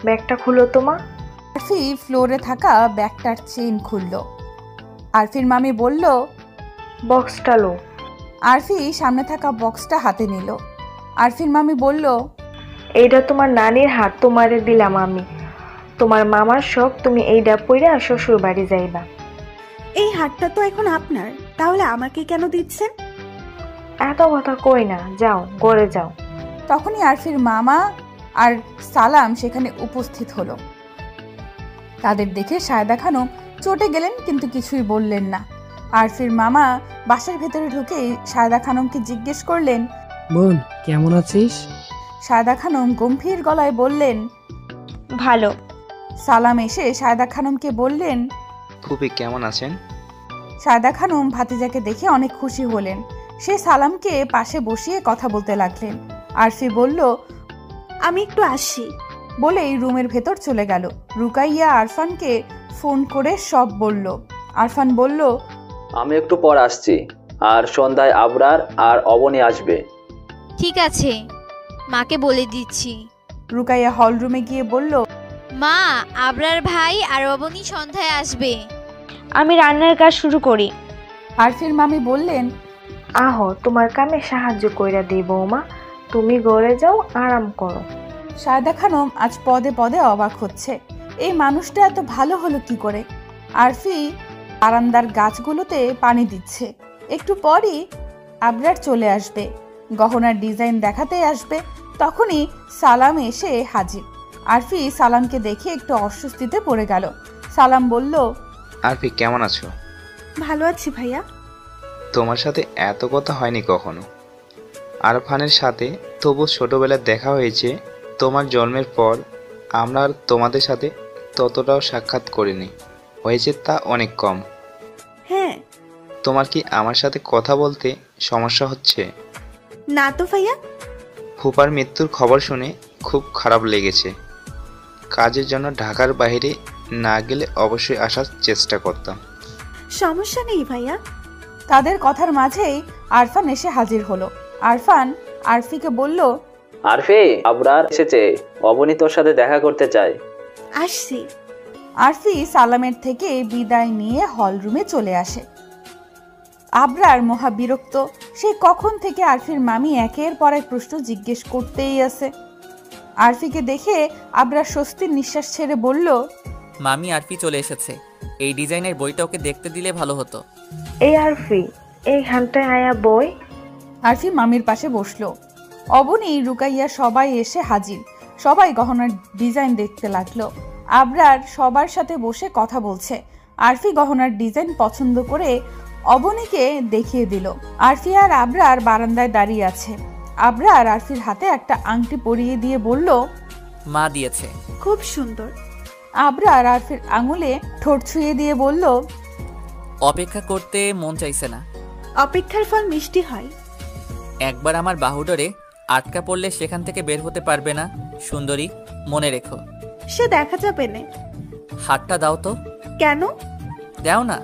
Speaker 9: ব্যাগটা খুলো তোমা।
Speaker 1: আরফি ফ্লোরে থাকা ব্যাগটার চেইন খুলল। আরফির মামি বলল,
Speaker 9: বক্সটা লো।
Speaker 1: আরফি সামনে থাকা বক্সটা হাতে নিল। আরফির মামি বলল,
Speaker 9: এইটা তোমার নানির হাত, তোমারে দিলাম আমি। তোমার মামার শখ, তুমি এইটা পইরা শ্বশুর বাড়ি যাইবা।
Speaker 2: এই হাতটা তো এখন আপনার, তাহলে আমাকে কেন দিচ্ছেন?
Speaker 9: এত কথা কই না, যাও ঘরে যাও।
Speaker 1: তখনই আরফির মামা আর সালাম সেখানে উপস্থিত হলো। তাদের দেখে সায়দা খানম চটে গেলেন, কিন্তু কিছুই বললেন না। আরফির মামা বাসার ভেতরে ঢুকেই সায়দা খানমকে জিজ্ঞেস করলেন,
Speaker 11: বোন কেমন আছিস?
Speaker 1: সায়দা খানম গম্ভীর গলায় বললেন,
Speaker 6: ভালো।
Speaker 1: সালাম এসে সায়দা খানমকে বললেন,
Speaker 12: ফুপি কেমন আছেন?
Speaker 1: সায়দা খানম ভাতিজাকে দেখে অনেক খুশি হলেন। সে সালামকে পাশে বসিয়ে কথা বলতে লাগলেন। আরফি বলল,
Speaker 2: আমি একটু আসি
Speaker 1: বলেই রুমের ভেতর চলে গেল। রুকাইয়া আরফানকে ফোন করে সব বলল। আরফান বলল,
Speaker 4: আমি একটু পর আসছি, আর সন্ধ্যায় আবরার আর অবনী আসবে।
Speaker 5: ঠিক আছে, মাকে বলে দিচ্ছি।
Speaker 1: রুকাইয়া হল রুমে গিয়ে বলল,
Speaker 5: মা, আবরার ভাই আর অবনী সন্ধ্যায় আসবে।
Speaker 6: আমি রান্নার কাজ শুরু করি।
Speaker 1: আরফির মামি বললেন,
Speaker 9: আহো, তোমার কামে সাহায্য কইরা দিই বৌমা। তুমি ঘরে যাও, আরাম করো।
Speaker 1: সায়দা খানম আজ পদে পদে অবাক হচ্ছে, এই মানুষটা এত ভালো হলো কি করে। আরফি বারান্দার গাছগুলোতে পানি দিচ্ছে। একটু পরই আবরার চলে আসবে, গহনার ডিজাইন দেখাতে আসবে। তখনই সালাম এসে হাজির। আরফি সালামকে দেখে একটু অস্বস্তিতে পড়ে গেল। সালাম বলল,
Speaker 12: আরফি কেমন আছো?
Speaker 2: ভালো আছি ভাইয়া।
Speaker 12: তোমার সাথে এত কথা হয়নি কখনো। আরফানের সাথে তবু ছোটবেলায় দেখা হয়েছে। তোমার জন্মের পর আমরা আর তোমাদের সাথে ততটাও সাক্ষাৎ করিনি, হয়েছে তা অনেক কম।
Speaker 2: হ্যাঁ।
Speaker 12: তোমার কি আমার সাথে কথা বলতে সমস্যা হচ্ছে?
Speaker 2: না তো ভাইয়া।
Speaker 12: ফুপার মৃত্যুর খবর শুনে খুব খারাপ লেগেছে। কাজের জন্য ঢাকার বাইরে না গেলে অবশ্যই আসার চেষ্টা করতাম।
Speaker 2: সমস্যা নেই ভাইয়া।
Speaker 1: তাদের কথার মাঝেই আরফান এসে হাজির হলো। আরফান আরফিকে বলল,
Speaker 4: আরফি, আবরার এসেছে, অবনী তোর সাথে দেখা করতে চায়।
Speaker 2: আসছি।
Speaker 1: আরফি সালামের থেকে বিদায় নিয়ে হল রুমে চলে আসে। আবরার মহা বিরক্ত। সে কখন থেকে আরফির মামি একের পর এক প্রশ্ন জিজ্ঞেস করতেই আছে। আরফিকে দেখে আবরার স্বস্তির নিঃশ্বাস ছেড়ে বলল,
Speaker 3: মামি, আরফি চলে এসেছে। এই ডিজাইনের বইটা ওকে দেখতে দিলে ভালো হতো।
Speaker 9: এই আরফি, এইখানটায় আয়া বই।
Speaker 1: আরফি মামির পাশে বসলো। অবনী, রুকাইয়া সবাই এসে হাজির। সবাই গহনার ডিজাইন দেখতে লাগলো। আবরার সবার সাথে বসে কথা বলছে। আরফি গহনার ডিজাইন পছন্দ করে অবনীকে দেখিয়ে দিল। আরফি আর আবরার বারান্দায় দাঁড়িয়ে আছে। আবরার আরফির হাতে একটা আংটি পরিয়ে দিয়ে বলল,
Speaker 3: মা দিয়েছে।
Speaker 2: খুব সুন্দর।
Speaker 1: আবরার আরফির আঙুলে ঠোঁট ছুঁয়ে দিয়ে বলল,
Speaker 3: অপেক্ষা করতে মন চাইছে না।
Speaker 2: অপেক্ষার ফল মিষ্টি হয়।
Speaker 3: একবার আমার বাহুডোরে আটকা পড়লে সেখান থেকে বের হতে পারবে না সুন্দরী, মনে রেখো।
Speaker 2: সে দেখা যাবে না।
Speaker 3: হাতটা দাও তো।
Speaker 2: কেন?
Speaker 3: দাও না।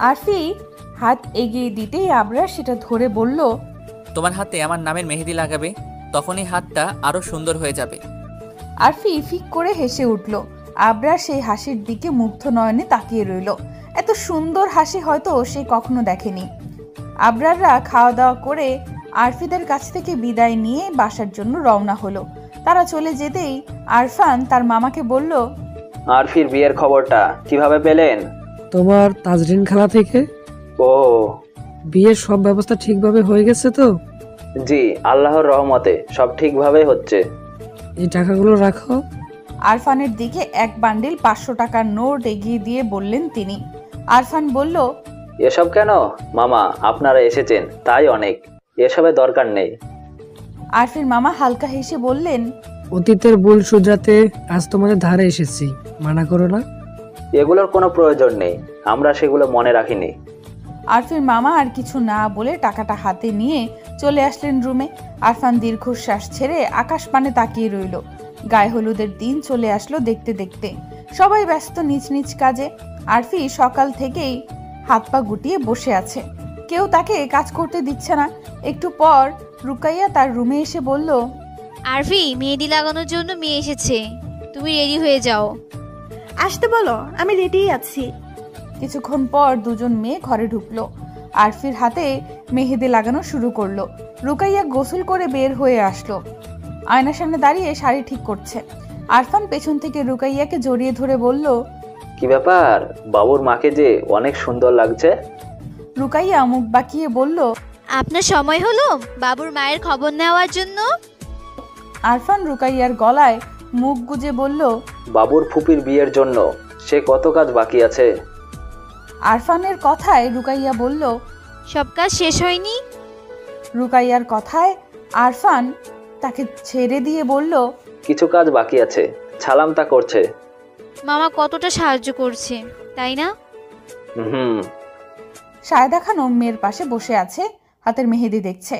Speaker 1: আরফি হাত এগিয়ে দিতেই আবরার সেটা ধরে বলল,
Speaker 3: তোমার হাতে আমার নামের মেহেদি লাগাবে, তখনই হাতটা আরো সুন্দর হয়ে যাবে।
Speaker 1: আরফি ফিক করে হেসে উঠল। আবরার সেই হাসির দিকে মুগ্ধ নয়নে তাকিয়ে রইল। এত সুন্দর হাসি হয়তো সে কখনো দেখেনি। আবরাররা খাওয়া দাওয়া করে আরফিদের কাছ থেকে বিদায় নিয়ে বাসার জন্য রওনা হলো। তারা চলে যেতেই আরফান তার মামাকে বলল,
Speaker 4: আরফির বিয়ের খবরটা কিভাবে পেলেন?
Speaker 11: তোমার তাজরিন খালা থেকে।
Speaker 4: ও,
Speaker 11: বিয়ের সব ব্যবস্থা ঠিকভাবে হয়ে গেছে তো?
Speaker 4: জি, আল্লাহর রহমতে সব ঠিকভাবে হচ্ছে।
Speaker 11: এই টাকাগুলো রাখো।
Speaker 1: আরফানের দিকে এক বান্ডিল 500 টাকার নোট এগিয়ে দিয়ে বললেন তিনি। আরফান বলল,
Speaker 4: এসব কেন মামা, আপনারা এসেছেন তাই অনেক, এসবের দরকার নেই।
Speaker 1: আরফির মামা হালকা হেসে বললেন,
Speaker 11: অতীতের ভুল শুধরাতে আজ তোমাদের ধারে এসেছি, মানা করো না।
Speaker 4: এগুলোর কোনো প্রয়োজন নেই, আমরা সেগুলো মনে রাখিনি।
Speaker 1: আরফির মামা আর কিছু না বলে টাকাটা হাতে নিয়ে চলে আসলেন রুমে। আরফান দীর্ঘশ্বাস ছেড়ে আকাশ পানে তাকিয়ে রইল। গায়ে হলুদের দিন চলে আসলো দেখতে দেখতে। সবাই ব্যস্ত নিজ নিজ কাজে। আরফি সকাল থেকেই হাত পা গুটিয়ে বসে আছে, কেউ তাকে কাজ করতে দিচ্ছে না। একটু পর রুকাইয়া তার রুমে এসে বলল,
Speaker 5: আরফি, মেহেদি লাগানোর জন্য মেয়ে এসেছে, তুমি রেডি হয়ে যাও।
Speaker 2: আসতে বলো, আমি রেডি আছি।
Speaker 1: কিছুক্ষণ পর দুজন মেয়ে ঘরে ঢুকলো। আরফির হাতে মেহেদি লাগানো শুরু করলো। রুকাইয়া গোসল করে বের হয়ে আসলো, আয়নার সামনে দাঁড়িয়ে শাড়ি ঠিক করছে। আরফান পেছন থেকে রুকাইয়াকে জড়িয়ে ধরে বলল,
Speaker 4: কি ব্যাপার, বাবুর মাকে যে অনেক সুন্দর লাগছে।
Speaker 1: রুকাইয়া মুখ বাঁকিয়ে বলল,
Speaker 5: আপনার সময় হলো বাবুর মায়ের খবর নেওয়ার জন্য?
Speaker 1: আরফান রুকাইয়ার গলায় মুখ গুজে বলল,
Speaker 4: বাবুর ফুপির বিয়ের জন্য সে কত কাজ বাকি আছে।
Speaker 1: আরফানের কথায় রুকাইয়া বলল,
Speaker 5: সব কাজ শেষ হয়নি?
Speaker 1: রুকাইয়ার কথায় আরফান তাকে ছেড়ে দিয়ে বলল,
Speaker 4: কিছু কাজ বাকি আছে, ছালাম তা করছে।
Speaker 5: মামা কতটা সাহায্য করছে তাই না?
Speaker 4: হুম।
Speaker 1: সায়দা খানম মেয়ের পাশে বসে আছে, হাতের মেহেদি দেখছে।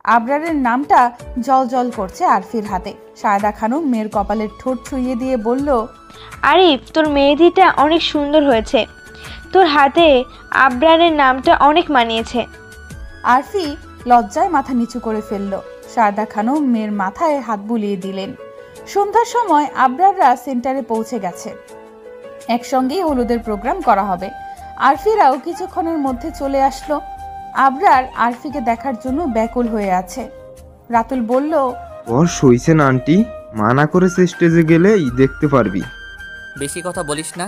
Speaker 1: আবরারের নামটা জল জল করছে আরফির হাতে। সায়দা খানম মেয়ের কপালের ঠোঁট ছুঁয়ে দিয়ে বলল,
Speaker 6: আরিফ, তোর মেহেদিটা অনেক সুন্দর হয়েছে, তোর হাতে আবরারের নামটা অনেক মানিয়েছে।
Speaker 1: আরফি লজ্জায় মাথা নিচু করে ফেলল। সায়দা খানম মেয়ের মাথায় হাত বুলিয়ে দিলেন। সন্ধ্যার সময় আবরাররা সেন্টারে পৌঁছে গেছে। একসঙ্গেই হলুদের প্রোগ্রাম করা হবে। আরফিরাও কিছুক্ষণের মধ্যে চলে আসলো। আবরার আরফিকে দেখার জন্য ব্যাকুল হয়ে আছে। রাতুল বলল,
Speaker 13: ওর সইছে না আন্টি, মানা করেছে স্টেজে গেলেই দেখতে পারবি।
Speaker 3: বেশি কথা বলিস না,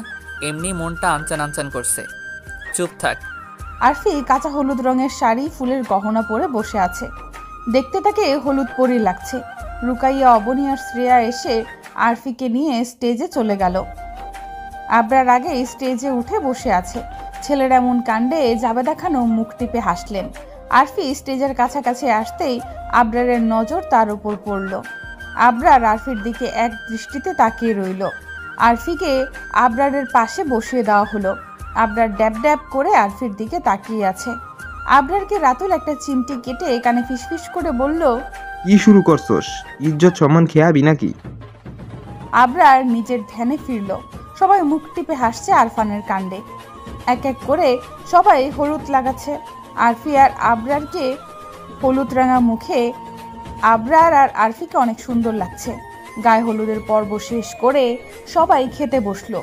Speaker 3: এমনি মনটা আনচান আনচান করছে, চুপ থাক।
Speaker 1: আরফি কাঁচা হলুদ রঙের শাড়ি ফুলের গহনা পরে বসে আছে। দেখতে তাকে হলুদ পরি লাগছে। রুকাইয়া, অবনী আর শ্রেয়া এসে আরফিকে নিয়ে স্টেজে চলে গেল। আবরার আগে স্টেজে উঠে বসে আছে। ছেলের এমন কাণ্ডে জাবেদা খানম মুখ টিপে হাসলেন। আরফি স্টেজের কাছাকাছি আসতেই আবরারের নজর তার উপর পড়ল। আবরার আরফির দিকে এক দৃষ্টিতে তাকিয়ে রইল। আরফিকে আবরারের পাশে বসিয়ে দেওয়া হলো। আবরার ড্যাব ড্যাব করে আরফির দিকে তাকিয়ে আছে। আবরারকে রাতুল একটা চিমটি কেটে কানে ফিসফিস করে বলল,
Speaker 13: কি শুরু করছস? ইজ্জত সম্মান খেয়াবি নাকি?
Speaker 1: আবরার নিজের ধ্যানে ফিরল। সবাই মুখ টিপে হাসছে আরফানের কাণ্ডে। এক এক করে সবাই হলুদ লাগাচ্ছে। আরফি আর আবরারকে হলুদ রাঙা মুখে আবরার আর আরফিকে অনেক সুন্দর লাগছে। গায়ে হলুদের পর্ব শেষ করে সবাই খেতে বসলো।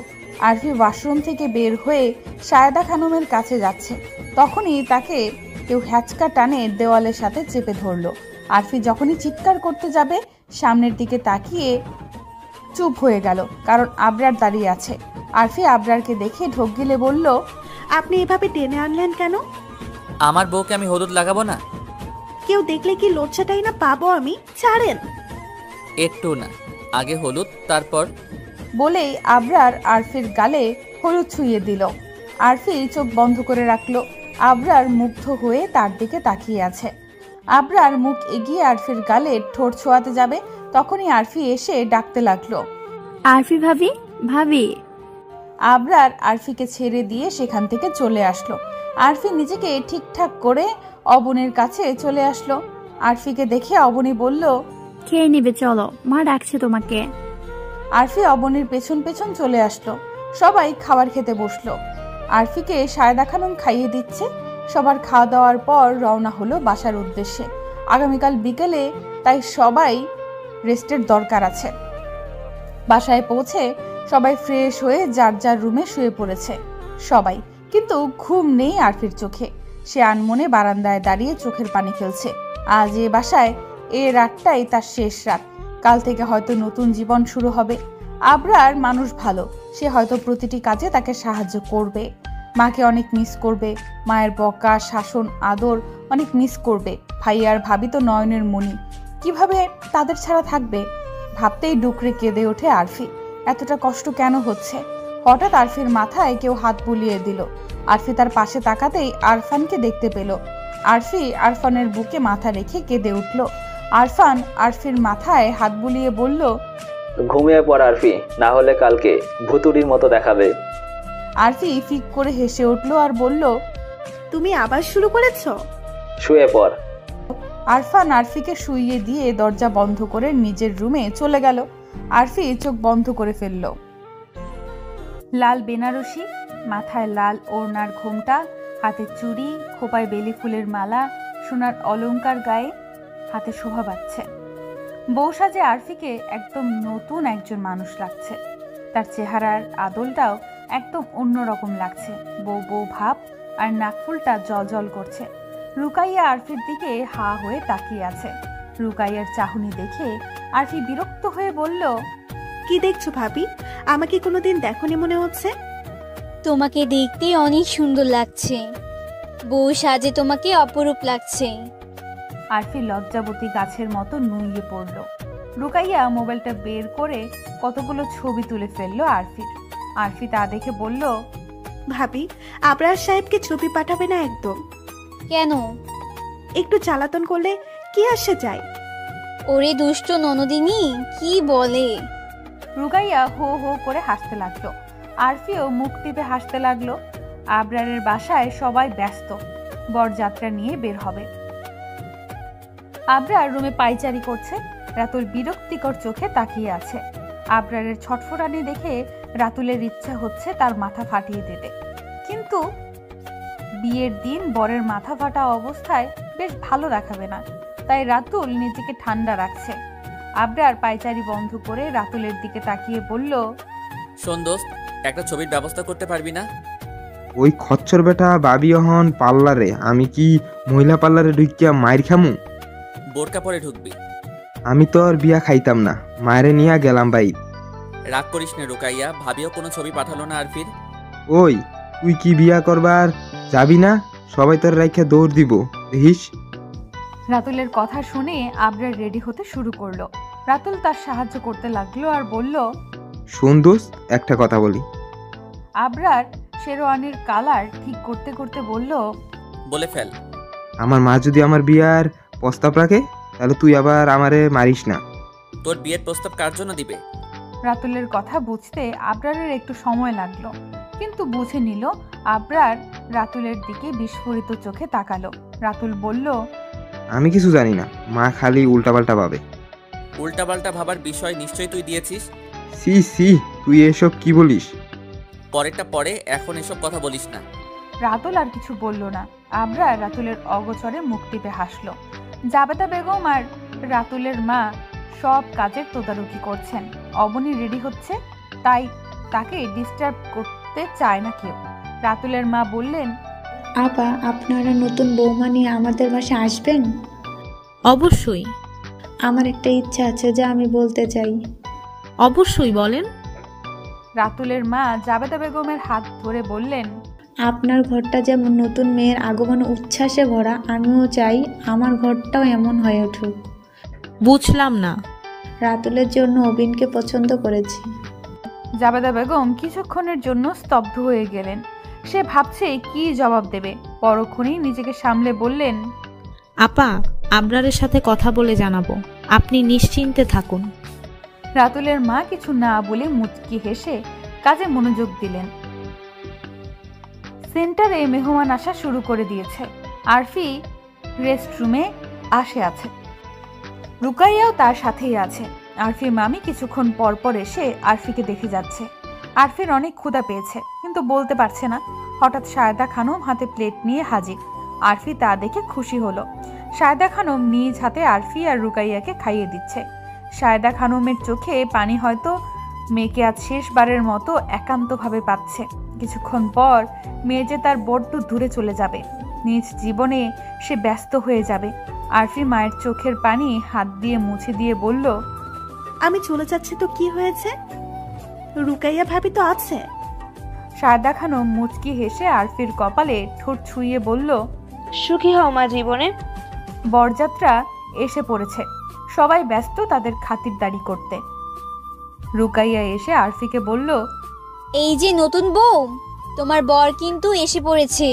Speaker 1: আরফি ওয়াশরুম থেকে বের হয়ে সায়দা খানমের কাছে যাচ্ছে। তখনই তাকে কেউ হ্যাচকা টানে দেওয়ালের সাথে চেপে ধরলো। আরফি যখনই চিৎকার করতে যাবে সামনের দিকে তাকিয়ে চুপ হয়ে গেল, কারণ আবরার দাঁড়িয়ে আছে। আরফি আবরারকে দেখে ঢোক গিলে বলল,
Speaker 2: আপনি এভাবে টেনে আনলেন কেন?
Speaker 3: আমার বউকে আমি হলুদ লাগাবো না?
Speaker 2: কেউ দেখলে কি লজ্জাটাই না পাবো আমি? ছাড়েন।
Speaker 3: একটু না, আগে হলুদ তারপর।
Speaker 1: বলেই আবরার আরফির গালে হলুদ ছুঁয়ে দিল। আরফি চোখ বন্ধ করে রাখলো। আবরার মুগ্ধ হয়ে তার দিকে তাকিয়ে আছে। আবরার মুখ এগিয়ে আরফির গালে ঠোঁট ছোঁয়াতে যাবে, তখনই আরফি এসে ডাকতে লাগলো,
Speaker 8: আরফি ভাবি, ভাবি।
Speaker 1: আবরার আরফিকে ছেড়ে দিয়ে সেখান থেকে চলে আসলো। আরফি নিজেকে ঠিকঠাক করে অবনীর কাছে চলে আসলো। আরফিকে দেখে অবনী বলল,
Speaker 8: খেয়ে নিবে, চলো, মা ডাকছে তোমাকে।
Speaker 1: আরফি অবনীর পেছন পেছন চলে আসলো। সবাই খাবার খেতে বসলো। আরফিকে সায়দা খানম খাইয়ে দিচ্ছে। সবার খাওয়া দাওয়ার পর রওনা হলো বাসার উদ্দেশ্যে। আগামীকাল বিকেলে তাই সবাই রেস্টের দরকার আছে। বাসায় পৌঁছে সবাই ফ্রেশ হয়ে যার যার রুমে শুয়ে পড়েছে। সবাই, কিন্তু ঘুম নেই আরফির চোখে। সে আনমনে বারান্দায় দাঁড়িয়ে চোখের পানি ফেলছে। আজ এ বাসায় এ রাতটাই তার শেষ রাত। কাল থেকে হয়তো নতুন জীবন শুরু হবে। আবরার মানুষ ভালো, সে হয়তো প্রতিটি কাজে তাকে সাহায্য করবে। মাকে অনেক মিস করবে, মায়ের বকা, শাসন, আদর অনেক মিস করবে। ভাই আর ভাবি তো নয়নের মণি, কিভাবে তাদের ছাড়া থাকবে? ভাবতেই ডুকরে কেঁদে ওঠে আরফি। এতটা কষ্ট কেন হচ্ছে? হঠাৎ আরফির মাথায় কেউ হাত বুলিয়ে দিল। আরফি তার পাশে তাকাতেই আরফানকে দেখতে পেল। আরফি আরফানের বুকে মাথা রেখে কেঁদে উঠল। আরফান আরফির মাথায় হাত বুলিয়ে বলল,
Speaker 4: ঘুমিয়ে পড় আরফি, না হলে কালকে ভুতুড়ির মতো দেখাবে।
Speaker 1: আরফি ফিক করে হেসে উঠল আর বলল,
Speaker 2: তুমি আবার শুরু করেছো?
Speaker 4: শুয়ে পড়।
Speaker 1: আরফান আরফিকে শুইয়ে দিয়ে দরজা বন্ধ করে নিজের রুমে চলে গেল। আরফি চোখ বন্ধ করে ফেলল। লাল বেনারসি, মাথায় লাল ওড়নার ঘোমটা, হাতে চুড়ি, খোপায় বেলি ফুলের মালা, সোনার অলংকার গায়ে, হাতে শোভা পাচ্ছে। বউ সাজে আরফিকে একদম নতুন একজন মানুষ লাগছে। তার চেহারার আদলটাও একদম অন্যরকম লাগছে। বউ বউ ভাব, আর নাকফুলটা জলজল করছে। রুকাইয়া আরফির দিকে হা হয়ে তাকিয়ে আছে। রুকাইয়ার চাহনি দেখে আরফি বিরক্ত হয়ে বলল,
Speaker 2: কি দেখছো ভাবি? আমাকে কোনোদিন দেখোনি মনে হচ্ছে।
Speaker 5: তোমাকে দেখতে অনেক সুন্দর লাগছে, বউ সাজে তোমাকে অপরূপ লাগছে।
Speaker 1: আরফি লজ্জাবতী গাছের মতো নুইয়ে পড়ল। রুকাইয়া মোবাইলটা বের করে কতগুলো ছবি তুলে ফেললো আরফির। আরফি তা দেখে বলল,
Speaker 2: ভাবি, আবরার সাহেবকে ছবি পাঠাবে না একদম।
Speaker 5: কেন?
Speaker 2: একটু জ্বালাতন করলে কি আসে যায়?
Speaker 5: ওরে দুষ্ট ননদিনী, কি বলে?
Speaker 1: রুকাইয়া হো হো করে হাসতে লাগলো। আরফিও মুখ টিপে হাসতে লাগলো। আবরারের বাসায় সবাই ব্যস্ত, বরযাত্রা নিয়ে বের হবে। আবরার রুমে পায়চারি করছে। রাতুল বিরক্তিকর চোখে তাকিয়ে আছে। আবরারের ছটফটানি দেখে রাতুলের ইচ্ছা হচ্ছে তার মাথা ফাটিয়ে দিতে, কিন্তু বিয়ের দিন বরের মাথা ফাটা অবস্থায় বেশ ভালো দেখাবে না, তাই রাতুল নিজেকে ঠান্ডা রাখছে। আবরার পায়চারি বন্ধ করে রাতুলের দিকে তাকিয়ে বলল,
Speaker 3: শোন দোস্ত, একটা ছবির ব্যবস্থা করতে পারবি না?
Speaker 13: ওই খচ্চর বেটা বাবি হন পার্লারে, আমি কি মহিলা পার্লারে ঢুকিয়া মায়ের খামু?
Speaker 3: বোরকা পরে ঢুকবি।
Speaker 13: আমি তো আর বিয়া খাইতাম না, মায়েরে নিয়া গেলাম ভাই।
Speaker 3: রাগ করিস না রুকাইয়া, ভাবিও কোনো ছবি পাঠালো না আরফির।
Speaker 13: ওই তুই কি বিয়া করবার যাবি না? সবাই তোর রাইখা দৌড় দিব, দেখিস।
Speaker 1: রাতুলের কথা শুনে আবরার রেডি হতে শুরু করলো। রাতুল তার সাহায্য করতে লাগলো আর বলল,
Speaker 13: শোন দোস্ত, একটা কথা বলি।
Speaker 1: আবরার শেরওয়ানির কালার ঠিক করতে করতে বলল,
Speaker 3: বলে ফেল।
Speaker 13: আমার মা যদি আমার বিয়ার প্রস্তাব রাখে, তাহলে তুই আবার আমারে মারিস না।
Speaker 3: তোর বিয়ের প্রস্তাব কার জন্য দিবে?
Speaker 1: রাতুলের কথা বুঝতে আবরারের একটু সময় লাগলো, কিন্তু বুঝে নিল। আবরার রাতুলের দিকে বিস্ফোরিত চোখে তাকালো। রাতুল বলল,
Speaker 13: আমি কিছু জানি না, মা খালি উল্টাপাল্টা ভাবে।
Speaker 3: উল্টাপাল্টা ভাবার বিষয় নিশ্চয়ই তুই দিয়েছিস।
Speaker 13: সি সি, তুই এসব কি বলিস?
Speaker 3: পরেরটা পরে, এখন এসব কথা বলিস না।
Speaker 1: রাতুল আর কিছু বলল না। আবরার রাতুলের অগোচরে মুখ টিপে হাসলো। জাবেদা বেগম আর রাতুলের মা সব কাজের তদারকি করছেন। অবনী রেডি হচ্ছে, তাই তাকে ডিস্টার্ব করতে চায় না কেউ। রাতুলের মা বললেন,
Speaker 14: আপা, আপনারা নতুন বৌমা নিয়ে আমাদের বাসায় আসবেন?
Speaker 7: অবশ্যই।
Speaker 14: আমার একটা ইচ্ছা আছে যা আমি বলতে চাই।
Speaker 7: অবশ্যই, বলেন।
Speaker 1: রাতুলের মা জাবেদা বেগমের হাত ধরে বললেন,
Speaker 14: আপনার ঘরটা যেমন নতুন মেয়ের আগমন উচ্ছ্বাসে ভরা, আমিও চাই আমার ঘরটাও এমন হয়ে উঠুক।
Speaker 7: বুঝলাম না।
Speaker 14: রাতুলের জন্য অবিনকে পছন্দ করেছি।
Speaker 1: জাবেদা বেগম কিছুক্ষণের জন্য স্তব্ধ হয়ে গেলেন। সে ভাবছে কি জবাব দেবে। পরক্ষণেই নিজেকে সামলে বললেন,
Speaker 7: আপা, আবরারের সাথে কথা বলে জানাবো, আপনি নিশ্চিন্তে থাকুন।
Speaker 1: রাতুলের মা কিছু না বলে মুচকি হেসে কাজে মনোযোগ দিলেন। সেন্টারে মেহমান আসা শুরু করে দিয়েছে। আরফি রেস্টরুমে আছে। রুকাইয়াও তার সাথেই আছে। আরফির মামি কিছুক্ষণ পর পর এসে আরফিকে দেখে যাচ্ছে। আরফির অনেক ক্ষুধা পেয়েছে, কিন্তু বলতে পারছে না। হঠাৎ সায়দা খানম হাতে প্লেট নিয়ে হাজির। আরফি তা দেখে খুশি হলো। সায়দা খানম নিজ হাতে আরফি আর রুকাইয়াকে খাইয়ে দিচ্ছে। সায়দা খানমের চোখে পানি, হয়তো মেয়েকে আজ শেষবারের মতো একান্তভাবে পাচ্ছে। কিছুক্ষণ পর মেয়ে যে তার বড্ড দূরে চলে যাবে, নিজ জীবনে সে ব্যস্ত হয়ে যাবে। আরফি মায়ের চোখের পানি হাত দিয়ে মুছে দিয়ে বলল,
Speaker 2: আমি চলে যাচ্ছি তো কি হয়েছে? রুকাইয়া ভাবি তো আছে।
Speaker 1: সায়দা খানম মুচকি হেসে আরফির কপালে ঠোঁট ছুঁয়ে বলল,
Speaker 6: সুখী হও মা জীবনে।
Speaker 1: বরযাত্রা এসে পড়েছে, সবাই ব্যস্ত তাদের খাতিরদারি করতে। রুকাইয়া এসে আরফিকে বলল,
Speaker 5: এই যে নতুন বউ, তোমার বর কিন্তু এসে পড়েছে।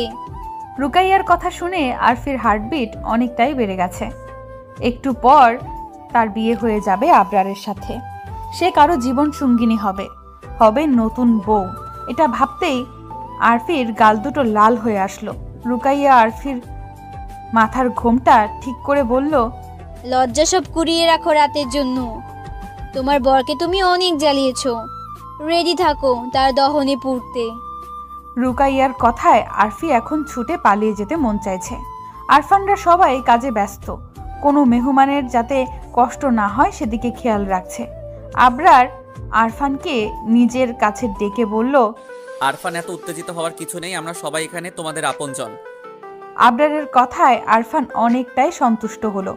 Speaker 1: রুকাইয়ার কথা শুনে আরফির হার্টবিট অনেকটাই বেড়ে গেছে। একটু পর তার বিয়ে হয়ে যাবে আবরারের সাথে। সে কারো জীবন সঙ্গিনী হবে নতুন বউ। এটা ভাবতেই আরফির গাল দুটো লাল হয়ে আসলো। রুকাইয়া আরফির মাথার ঘোমটা ঠিক করে বলল,
Speaker 5: লজ্জা সব কুড়িয়ে রাখো রাতের জন্য। তোমার বরকে তুমি অনেক জ্বালিয়েছো, রেডি থাকো তার দহনে পুড়তে।
Speaker 1: রুকাইয়ার কথায় আরফি এখন ছুটে পালিয়ে যেতে মন চাইছে। আরফানরা সবাই কাজে ব্যস্ত, কোনো মেহমানের যাতে কষ্ট না হয় সেদিকে খেয়াল রাখছে। আবরার আরফানকে নিজের কাছে ডেকে বলল,
Speaker 3: আরফান, এত উত্তেজিত হওয়ার কিছু নেই, আমরা সবাই এখানে তোমাদের আপনজন।
Speaker 1: আবরারের কথায় আরফান অনেকটাই সন্তুষ্ট হলো।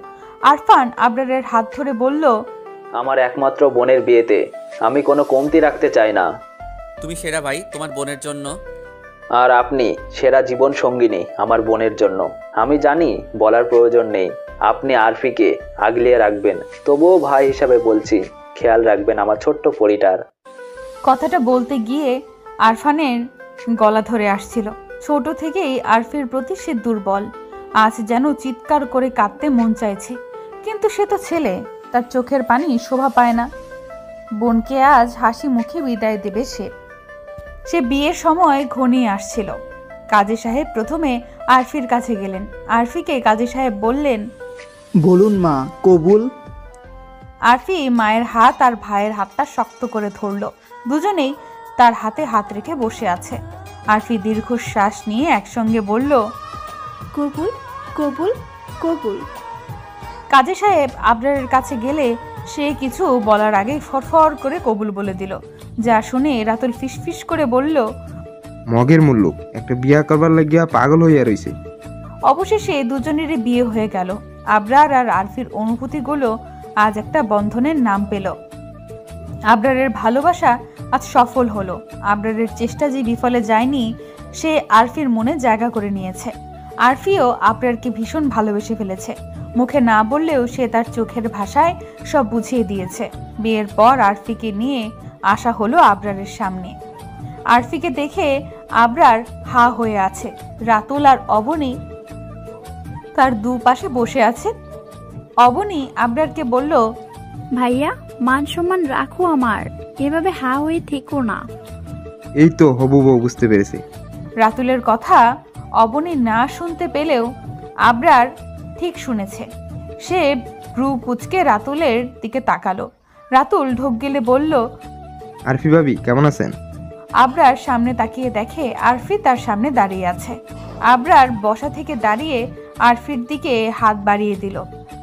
Speaker 1: আরফান আবরারের হাত ধরে বলল,
Speaker 4: আমার একমাত্র বোনের বিয়েতে আমি কোনো কমতি রাখতে চাই না।
Speaker 3: তুমি সেরা ভাই তোমার বোনের জন্য।
Speaker 4: আর আপনি সেরা জীবন সঙ্গিনী আমার বোনের জন্য। আমি জানি বলার প্রয়োজন নেই, আপনি আরফিকে আগলিয়ে রাখবেন, তবুও ভাই হিসাবে বলছি, খেয়াল রাখবেন আমার ছোট্ট পরিটার।
Speaker 1: কথাটা বলতে গিয়ে আরফানের গলা ধরে আসছিল। ছোট থেকেই আরফির প্রতি সে দুর্বল। আজ যেন চিৎকার করে কাঁদতে মন চাইছে, কিন্তু সে তো ছেলে, তার চোখের পানি শোভা পায় না। বোনকে আজ হাসি মুখে বিদায় দেবে সে বিয়ের সময় ঘনিয়ে আসছিল। কাজী সাহেব প্রথমে আরফির কাছে গেলেন। আরফিকে কাজী সাহেব বললেন,
Speaker 15: বলুন মা, কবুল।
Speaker 1: আরফি মায়ের হাত আর ভাইয়ের হাতটা শক্ত করে ধরল। দুজনেই তার হাতে হাত রেখে বসে আছে। আরফি দীর্ঘশ্বাস নিয়ে একসঙ্গে বলল,
Speaker 2: কবুল কবুল কবুল।
Speaker 1: কাজী সাহেব আবরারের কাছে গেলে সে কিছু বলার আগেই ফরফর করে কবুল বলে দিল। যা শুনে রাতুল ফিসফিস করে বলল,
Speaker 13: মগের মুল্লুক একটা বিয়া করবার লাগিয়া পাগল হইয়া রইছে।
Speaker 1: অবশেষে দুজনেরই বিয়ে হয়ে গেল। আবরার আর আরফির অনুভূতিগুলো আজ একটা বন্ধনের নাম পেল। আবরারের ভালোবাসা আজ সফল হলো। আবরারের চেষ্টা যে বিফলে যায়নি, সে আরফির মনে জায়গা করে নিয়েছে। আরফিও আবরারকে ভীষণ ভালোবেসে ফেলেছে। মুখে না বললেও সে তার চোখের ভাষায় সব বুঝিয়ে দিয়েছে। বিয়ের পর আরফিকে নিয়ে আসা হলো আবরারের সামনে। আরফিকে দেখে আবরার হা হয়ে আছে। রাতুল আর অবনী তার দুপাশে বসে আছে। অবনী আবরারকে বলল,
Speaker 8: ভাইয়া, মান সম্মান রাখো আমার, এভাবে হা হয়ে থেকো না।
Speaker 13: এই তো হবু বউ বুঝতে পেরেছে।
Speaker 1: রাতুলের কথা অবনী না শুনতে পেলেও আবরার ঠিক শুনেছে। সে ভ্রু কুচকে রাতুলের দিকে তাকালো। রাতুল ঢোক গেলে বলল,
Speaker 13: আরফি ভাবি কেমন আছেন?
Speaker 1: আবরার সামনে তাকিয়ে দেখে আরফি তার সামনে দাঁড়িয়ে আছে। আবরার বসা থেকে দাঁড়িয়ে আরফির দিকে হাত বাড়িয়ে দিল।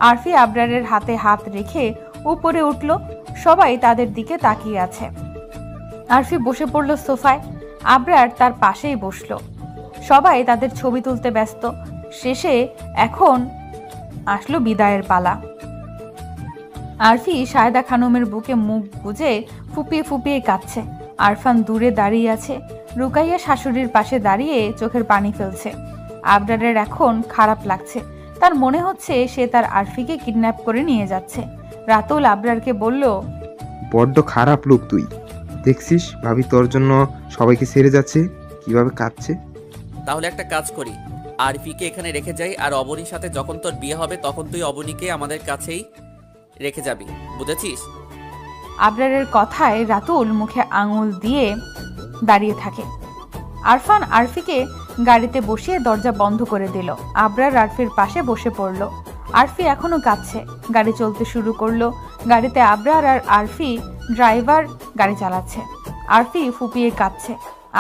Speaker 1: আরফি আবরারের হাতে হাত রেখে উপরে উঠল। সবাই তাদের দিকে তাকিয়ে আছে। আরফি বসে পড়ল সোফায়। আবরার তার পাশেই বসলো। সবাই তাদের ছবি তুলতে ব্যস্ত। শেষে এখন আসলো বিদায়ের পালা। আরফি সায়দা খানমের বুকে মুখ গুজে ফুপিয়ে ফুপিয়ে কাঁদছে। আরফান দূরে দাঁড়িয়ে আছে। রুকাইয়া শাশুড়ির পাশে দাঁড়িয়ে চোখের পানি ফেলছে। আবরারের এখন খারাপ লাগছে। তার মনে হচ্ছে সে তার আরফিকে কিডন্যাপ করে নিয়ে যাচ্ছে। রাতুল আবরারকে বলল,
Speaker 13: বড্ড খারাপ লোক তুই। দেখছিস ভাবি তোর জন্য সবাইকে ছেড়ে যাচ্ছে, কিভাবে কাঁদছে।
Speaker 3: তাহলে একটা কাজ করি, আরফিকে এখানে রেখে যাই, আর অবনীর সাথে যখন তোর বিয়ে হবে তখন তুই অবনীকে আমাদের কাছেই রেখে যাবি, বুঝেছিস?
Speaker 1: আবরারের কথায় রাতুল মুখে আঙুল দিয়ে দাঁড়িয়ে থাকে। আরফান আরফিকে গাড়িতে বসিয়ে দরজা বন্ধ করে দিল। আবরার আরফির পাশে বসে পড়ল। আরফি এখনো কাঁদছে। গাড়ি চলতে শুরু করলো। গাড়িতে আবরার আর আরফি, ড্রাইভার গাড়ি চালাচ্ছে। আরফি ফুপিয়ে কাঁদছে।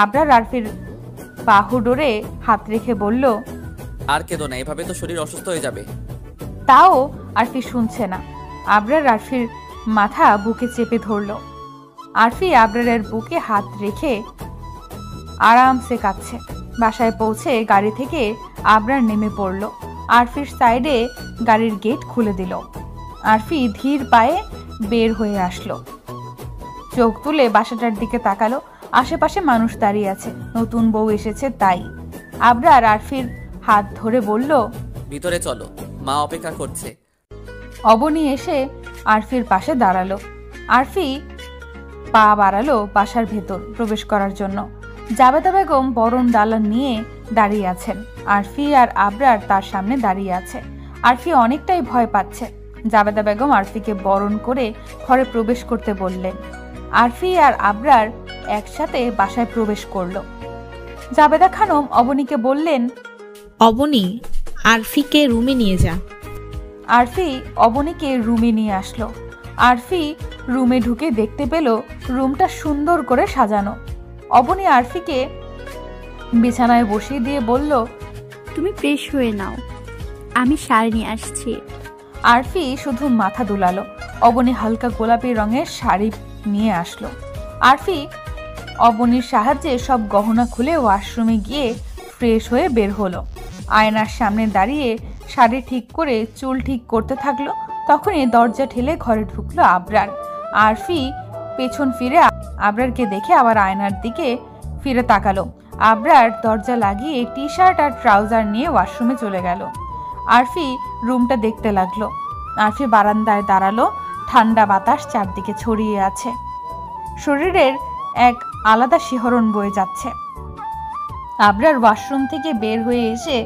Speaker 1: আবরার আরফির বাহু ডোরে হাত রেখে বলল,
Speaker 3: আর কেঁদো না, এভাবে তো শরীর অসুস্থ হয়ে যাবে।
Speaker 1: তাও আরফি শুনছে না। আবরার আরফির মাথা বুকে চেপে ধরল। আরফি আবরারের বুকে হাত রেখে আরামসে কাঁদছে। বাসায় পৌঁছে গাড়ি থেকে আবরার নেমে পড়ল। আরফির সাইডে গাড়ির গেট খুলে দিল। আরফি ধীর পায়ে বের হয়ে আসলো। চোখ তুলে বাসাটার দিকে তাকালো। আশেপাশে মানুষ দাঁড়িয়ে আছে। নতুন বউ এসেছে তাই। আবরার আরফির হাত ধরে বলল,
Speaker 3: ভিতরে চলো, মা অপেক্ষা করছে।
Speaker 1: অবনী এসে আরফির পাশে দাঁড়ালো। আরফি পা বাড়ালো বাসার ভেতর প্রবেশ করার জন্য। জাবেদা বেগম বরণ ডালা নিয়ে দাঁড়িয়ে আছেন। আরফি আর আবরার তার সামনে দাঁড়িয়ে আছে। আরফি অনেকটাই ভয় পাচ্ছে। জাবেদা বেগম আরফিকে বরণ করে ঘরে প্রবেশ করতে বললেন। আরফি আর আবরার একসাথে বাসায় প্রবেশ করলো। জাবেদা খানম অবনীকে বললেন,
Speaker 7: অবনী, আরফিকে রুমে নিয়ে যা।
Speaker 1: আরফি অবনীকে রুমে নিয়ে আসলো। আরফি রুমে ঢুকে দেখতে পেল রুমটা সুন্দর করে সাজানো। অবনী আরফিকে বিছানায় বসিয়ে দিয়ে বলল,
Speaker 8: তুমি ফ্রেশ হয়ে নাও, আমি শাড়ি নিয়ে আসছি।
Speaker 1: আরফি শুধু মাথা দুলালো। অবনী হালকা গোলাপি রঙের শাড়ি নিয়ে আসলো। আরফি অবনীর সাহায্যে সব গহনা খুলে ওয়াশরুমে গিয়ে ফ্রেশ হয়ে বের হলো। আয়নার সামনে দাঁড়িয়ে শাড়ি ঠিক করে চুল ঠিক করতে থাকলো। তখনই দরজা ঠেলে ঘরে ঢুকলো আবরার। আরফি পেছন ফিরে আবরারকে দেখে আবার আয়নার দিকে ফিরে তাকালো। আবরার দরজা লাগিয়ে টি শার্ট আর ট্রাউজার নিয়ে ওয়াশরুমে চলে গেল। আরফি রুমটা দেখতে লাগলো। আরফি বারান্দায় দাঁড়ালো। ঠান্ডা বাতাস চারদিকে ছড়িয়ে আছে। শরীরের এক আলাদা শিহরণ বয়ে যাচ্ছে। আবরার ওয়াশরুম থেকে বের হয়ে এসে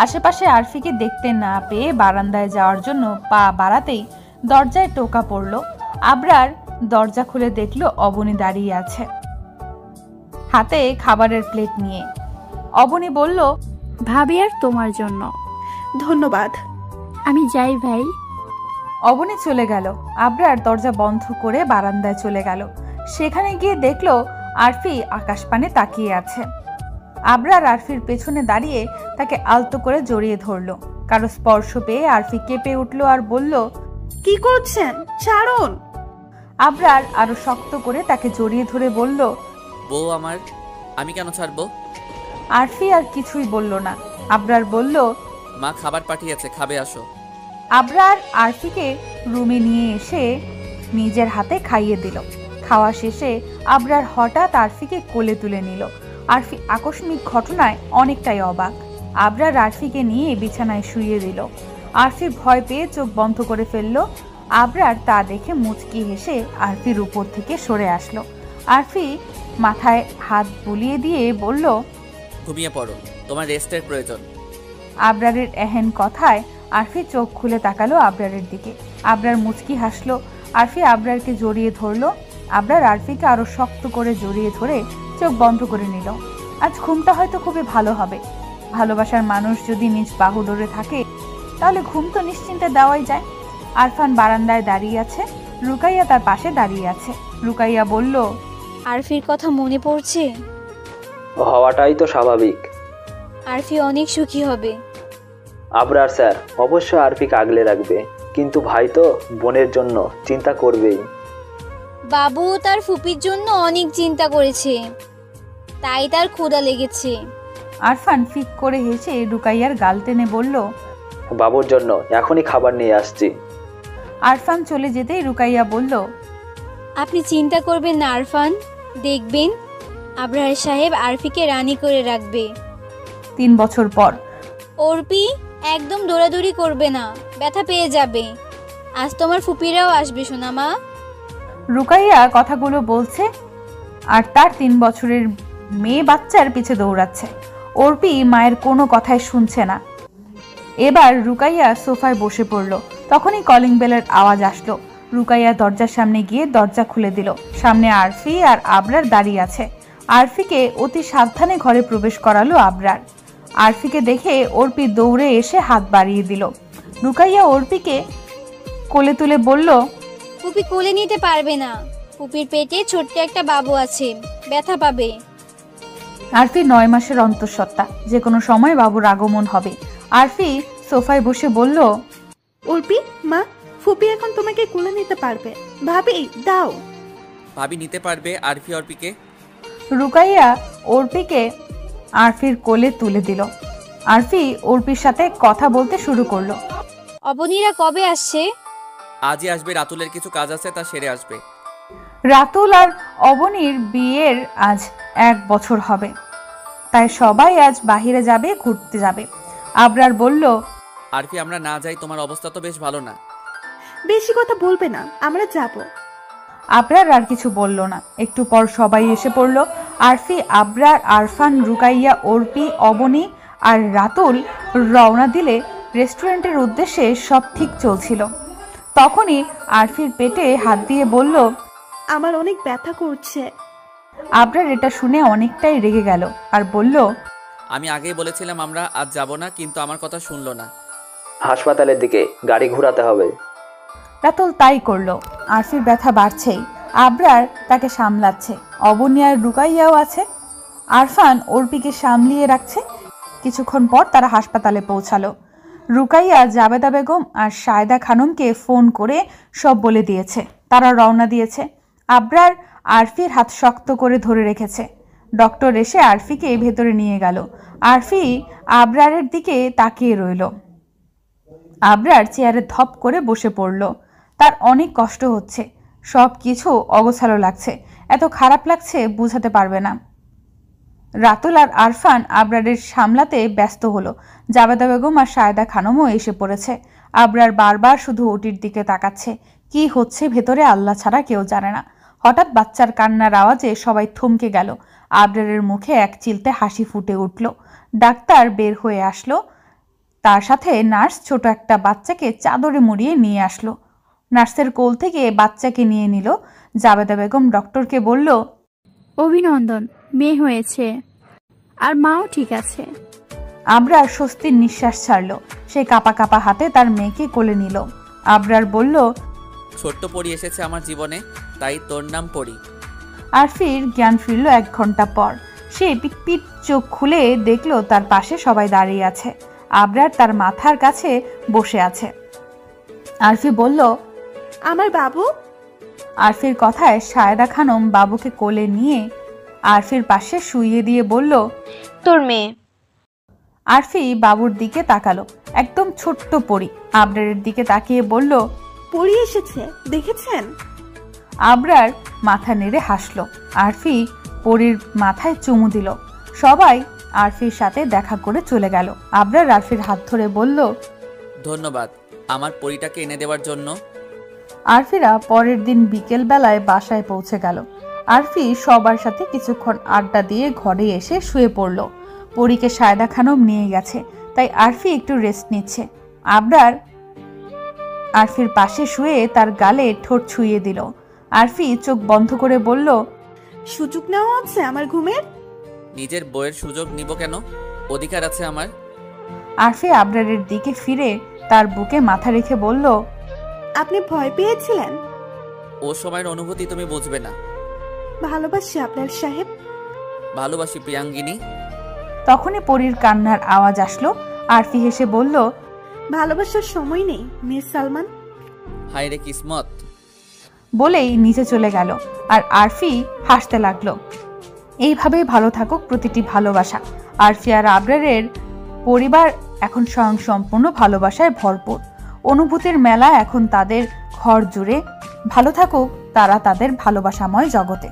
Speaker 1: আশেপাশে আরফিকে দেখতে না পেয়ে বারান্দায় যাওয়ার জন্য পা বাড়াতেই দরজায় টোকা পড়ল। আবরার দরজা খুলে দেখলো অবনী দাঁড়িয়ে আছে, হাতে খাবারের প্লেট নিয়ে। অবনী বলল,
Speaker 8: ভাবি আর তোমার জন্য।
Speaker 2: ধন্যবাদ।
Speaker 8: আমি যাই ভাই।
Speaker 1: অবনী চলে গেল। আবরার দরজা বন্ধ করে বারান্দায় চলে গেল। সেখানে গিয়ে দেখলো আরফি আকাশপানে তাকিয়ে আছে। আবরার আরফির পেছনে দাঁড়িয়ে তাকে আলতো করে জড়িয়ে ধরলো। কারো স্পর্শ পেয়ে আরফি কেঁপে উঠলো আর বলল,
Speaker 2: কি করছেন? ছাড়ুন।
Speaker 1: আবরার আরো শক্ত করে তাকে জড়িয়ে ধরে বলল,
Speaker 3: বউ আমার, আমি কেন ছাড়বো?
Speaker 1: আরফি আর কিছুই বলল না। আবরার বলল,
Speaker 3: মা খাবার পাঠিয়েছে, খাবে আসো।
Speaker 1: আবরার আরফিকে রুমে নিয়ে এসে নিজের হাতে খাইয়ে দিল। খাওয়া শেষে আবরার হঠাৎ আরফিকে কোলে তুলে নিল। আরফি আকস্মিক ঘটনায় অনেকটাই অবাক। আবরার আরফিকে নিয়ে বিছানায় শুইয়ে দিল। আরফি ভয় পেয়ে চোখ বন্ধ করে ফেলল। আবরার তা দেখে মুচকি হেসে আরফির উপর থেকে সরে আসলো। আরফি মাথায় হাত বুলিয়ে দিয়ে বলল,
Speaker 3: ঘুমিয়ে পড়ো, তোমার রেস্টের প্রয়োজন।
Speaker 1: আবরারের এহেন কথায় আরফি চোখ খুলে তাকালো আবরারের দিকে। আবরার মুচকি হাসলো। আরফি আবরারকে জড়িয়ে ধরলো। আবরার আরফিকে আরো শক্ত করে জড়িয়ে ধরে চোখ বন্ধ করে নিল। আজ ঘুমটা হয়তো খুবই ভালো হবে। ভালোবাসার মানুষ যদি নিজ বাহুডোরে থাকে তাহলে ঘুম তো নিশ্চিন্তে দেওয়াই যায়। আরফান বারান্দায় দাঁড়িয়ে আছে। রুকাইয়া তার পাশে দাঁড়িয়ে আছে। রুকাইয়া বলল,
Speaker 5: আরফির কথা মনে পড়ছে?
Speaker 4: হওয়াটাই তো স্বাভাবিক।
Speaker 5: আরফি অনেক সুখী হবে।
Speaker 4: আবরার স্যার অবশ্যই আরফিকে আগলে রাখবে, কিন্তু ভাই তো বোনের জন্য চিন্তা করবেই।
Speaker 5: বাবু তার ফুপির জন্য অনেক চিন্তা করেছে, তাই তার ক্ষুধা লেগেছে।
Speaker 1: আরফান ফিক করে হেসে রুকাইয়ার গাল টেনে বলল,
Speaker 4: বাবুর জন্য এখনই খাবার নিয়ে আসছি।
Speaker 1: আরফান চলে যেতেই রুকাইয়া বলল,
Speaker 5: আপনি চিন্তা করবেন না আরফান, দেখবেন আবরার সাহেব আরফিকে রানী করে রাখবে।
Speaker 1: 3 বছর পর।
Speaker 5: অর্পি একদম দৌড়াদৌড়ি করবে না, ব্যথা পেয়ে যাবে। আজ তোমার ফুপিরাও আসবে সোনামা।
Speaker 1: রুকাইয়া কথাগুলো বলছে আর তার 3 বছরের মেয়ে বাচ্চার পিছে দৌড়াচ্ছে। অর্পি মায়ের কোনো কথাই শুনছে না। এবার রুকাইয়া সোফায় বসে পড়ল। তখনই কলিং বেলের আওয়াজ আসলো। রুকাইয়া দরজার সামনে গিয়ে দরজা খুলে দিল। সামনে আরফি আর আবরার দাঁড়িয়ে আছে। আরফিকে অতি সাবধানে ঘরে প্রবেশ করালো আবরার। আরফিকে দেখে অর্পি দৌড়ে এসে হাত বাড়িয়ে দিল। রুকাইয়া অর্পিকে কোলে তুলে বলল,
Speaker 5: ফুপি কোলে নিতে পারবে না, ফুপির পেটে ছোট্ট একটা বাবু আছে, ব্যথা পাবে।
Speaker 1: আরফি 9 মাসের অন্তঃসত্ত্বা, যে কোনো সময় বাবুর আগমন হবে। আরফি সোফায় বসে বলল,
Speaker 2: অর্পি মা, ফুপি এখন তোমাকে কোলে নিতে পারবে। ভাবি দাও।
Speaker 3: ভাবি নিতে পারবে আরফি অর্পিকে।
Speaker 1: রুকাইয়া অর্পিকে আরফির কোলে তুলে দিল। আরফি অর্পির সাথে কথা বলতে শুরু করলো।
Speaker 5: অবনীরা কবে আসছে?
Speaker 3: আজই আসবে, রাতুলের কিছু কাজ আছে, তা সেরে আসবে।
Speaker 1: রাতুল আর অবনীর বিয়ের আজ 1 বছর হবে, তাই সবাই আজ বাহিরে যাবে, ঘুরতে যাবে। আবরার বলল,
Speaker 3: আরফি আমরা না যাই, তোমার অবস্থা তো বেশ ভালো না।
Speaker 2: বেশি কথা বলবে না, আমরা যাব।
Speaker 1: আবরার আর কিছু বলল না। একটু পর সবাই এসে পড়ল। আরফি, আবরার, আরফান, রুকাইয়া, অর্পি, অবনী আর রাতুল রওনা দিলে রেস্টুরেন্টের উদ্দেশ্যে সব ঠিক চলছিল। তখনই আরফির পেটে হাত দিয়ে বলল,
Speaker 2: আমার অনেক ব্যথা করছে।
Speaker 1: আবরার এটা শুনে অনেকটাই রেগে গেল আর বলল,
Speaker 3: আমি আগেই বলেছিলাম আমরা আজ যাব না, কিন্তু আমার কথা শুনলো না।
Speaker 4: হাসপাতালের দিকে গাড়ি ঘোরাতে হবে।
Speaker 1: রাতুল তাই করলো। আরফির ব্যথা বাড়ছেই। আবরার তাকে সামলাচ্ছে। অবনী আর রুকাইয়াও আছে। আরফান অর্পিকে সামলিয়ে রাখছে। কিছুক্ষণ পর তারা হাসপাতালে পৌঁছালো। রুকাইয়া জাবেদা বেগম আর সায়দা খানমকে ফোন করে সব বলে দিয়েছে। তারা রওনা দিয়েছে। আবরার আরফির হাত শক্ত করে ধরে রেখেছে। ডক্টর এসে আরফিকে ভেতরে নিয়ে গেল। আরফি আবরারের দিকে তাকিয়ে রইল। আবরার চেয়ারে ধপ করে বসে পড়ল। তার অনেক কষ্ট হচ্ছে, সব কিছু অগোছালো লাগছে, এত খারাপ লাগছে বুঝাতে পারবে না। রাতুল আর আরফান আবরারের সামলাতে ব্যস্ত হলো। জাবেদা বেগম আর সায়েদা খানমও এসে পড়েছে। আবরার বারবার শুধু ওটির দিকে তাকাচ্ছে। কি হচ্ছে ভেতরে আল্লাহ ছাড়া কেউ জানে না। হঠাৎ বাচ্চার কান্নার আওয়াজে সবাই থমকে গেল। আবরারের মুখে এক চিলতে হাসি ফুটে উঠল। ডাক্তার বের হয়ে আসলো, তার সাথে নার্স ছোট একটা বাচ্চাকে চাদরে মুড়িয়ে নিয়ে আসলো। নার্সের কোল থেকে বাচ্চাকে নিয়ে নিল। জাবেদা বেগম ডক্টরকে বলল,
Speaker 8: অভিনন্দন, মেয়ে হয়েছে আর মাও ঠিক আছে।
Speaker 1: আবরার স্বস্তির নিঃশ্বাস ছাড়ল। সে কাপা কাপা হাতে তার মেয়েকে কোলে নিল। আবরার বলল,
Speaker 3: ছোট্ট পরি এসেছে আমার জীবনে, তাই তোর নাম পরি।
Speaker 1: আরফির জ্ঞান ফিরল 1 ঘন্টা পর। সে পিট চোখ খুলে দেখল তার পাশে সবাই দাঁড়িয়ে আছে। আবরার তার মাথার কাছে বসে আছে। আরফি বলল,
Speaker 2: আমার বাবু।
Speaker 1: আরফির কথায় সায়েদা খানম বাবুকে কোলে নিয়ে আরফির পাশে শুইয়ে দিয়ে বলল,
Speaker 6: তোর মেয়ে।
Speaker 1: আরফি বাবুর দিকে তাকালো, একদম ছোট্ট পরি। আবরারের দিকে তাকিয়ে বলল,
Speaker 2: পরি এসেছে, দেখেছেন?
Speaker 1: আবরার মাথা নেড়ে হাসলো। আরফি পরির মাথায় চুমু দিল। সবাই আরফির সাথে দেখা করে চলে গেল। আবরার আরফির হাত ধরে বলল,
Speaker 3: ধন্যবাদ আমার পরিটাকে এনে দেওয়ার জন্য।
Speaker 1: আরফিরা পরের দিন বিকেল বেলায় বাসায় পৌঁছে গেল। আরফি সবার সাথে কিছুক্ষণ আড্ডা দিয়ে ঘরে এসে শুয়ে পড়ল। পরীকে সায়েদা খানম নিয়ে গেছে, তাই আরফি একটু রেস্ট নিচ্ছে। আবরার আরফির পাশে শুয়ে তার গালে ঠোঁট ছুঁয়ে দিল। আরফি চোখ বন্ধ করে বলল,
Speaker 2: সুযোগ নেওয়া হচ্ছে আমার ঘুমের?
Speaker 3: নিজের বইয়ের সুযোগ নিব কেন? অধিকার আছে আমার।
Speaker 1: আরফি আবরারের দিকে ফিরে তার বুকে মাথা রেখে বলল,
Speaker 2: আপনি ভয় পেয়েছিলেন?
Speaker 3: ও সময়ের অনুভূতি তুমি বুঝবে না।
Speaker 2: ভালোবাসি আপনার সাহেব।
Speaker 3: ভালোবাসি প্রিয়াঙ্গিনী।
Speaker 1: তখনই পরীর কান্নার আওয়াজ আসলো। আরফি হেসে বলল,
Speaker 2: ভালোবাসার সময় নেই মিস সালমান।
Speaker 3: হায় রে কিসমত।
Speaker 1: বলেই নিচে চলে গেল। আর আরফি হাসতে লাগলো। এইভাবেই ভালো থাকুক প্রতিটি ভালোবাসা। আরফি আর আবরারের পরিবার এখন স্বয়ংসম্পূর্ণ ভালোবাসায় ভরপুর। অনুভূতির মেলা এখন তাদের ঘর জুড়ে। ভালো থাকুক তারা তাদের ভালোবাসাময় জগতে।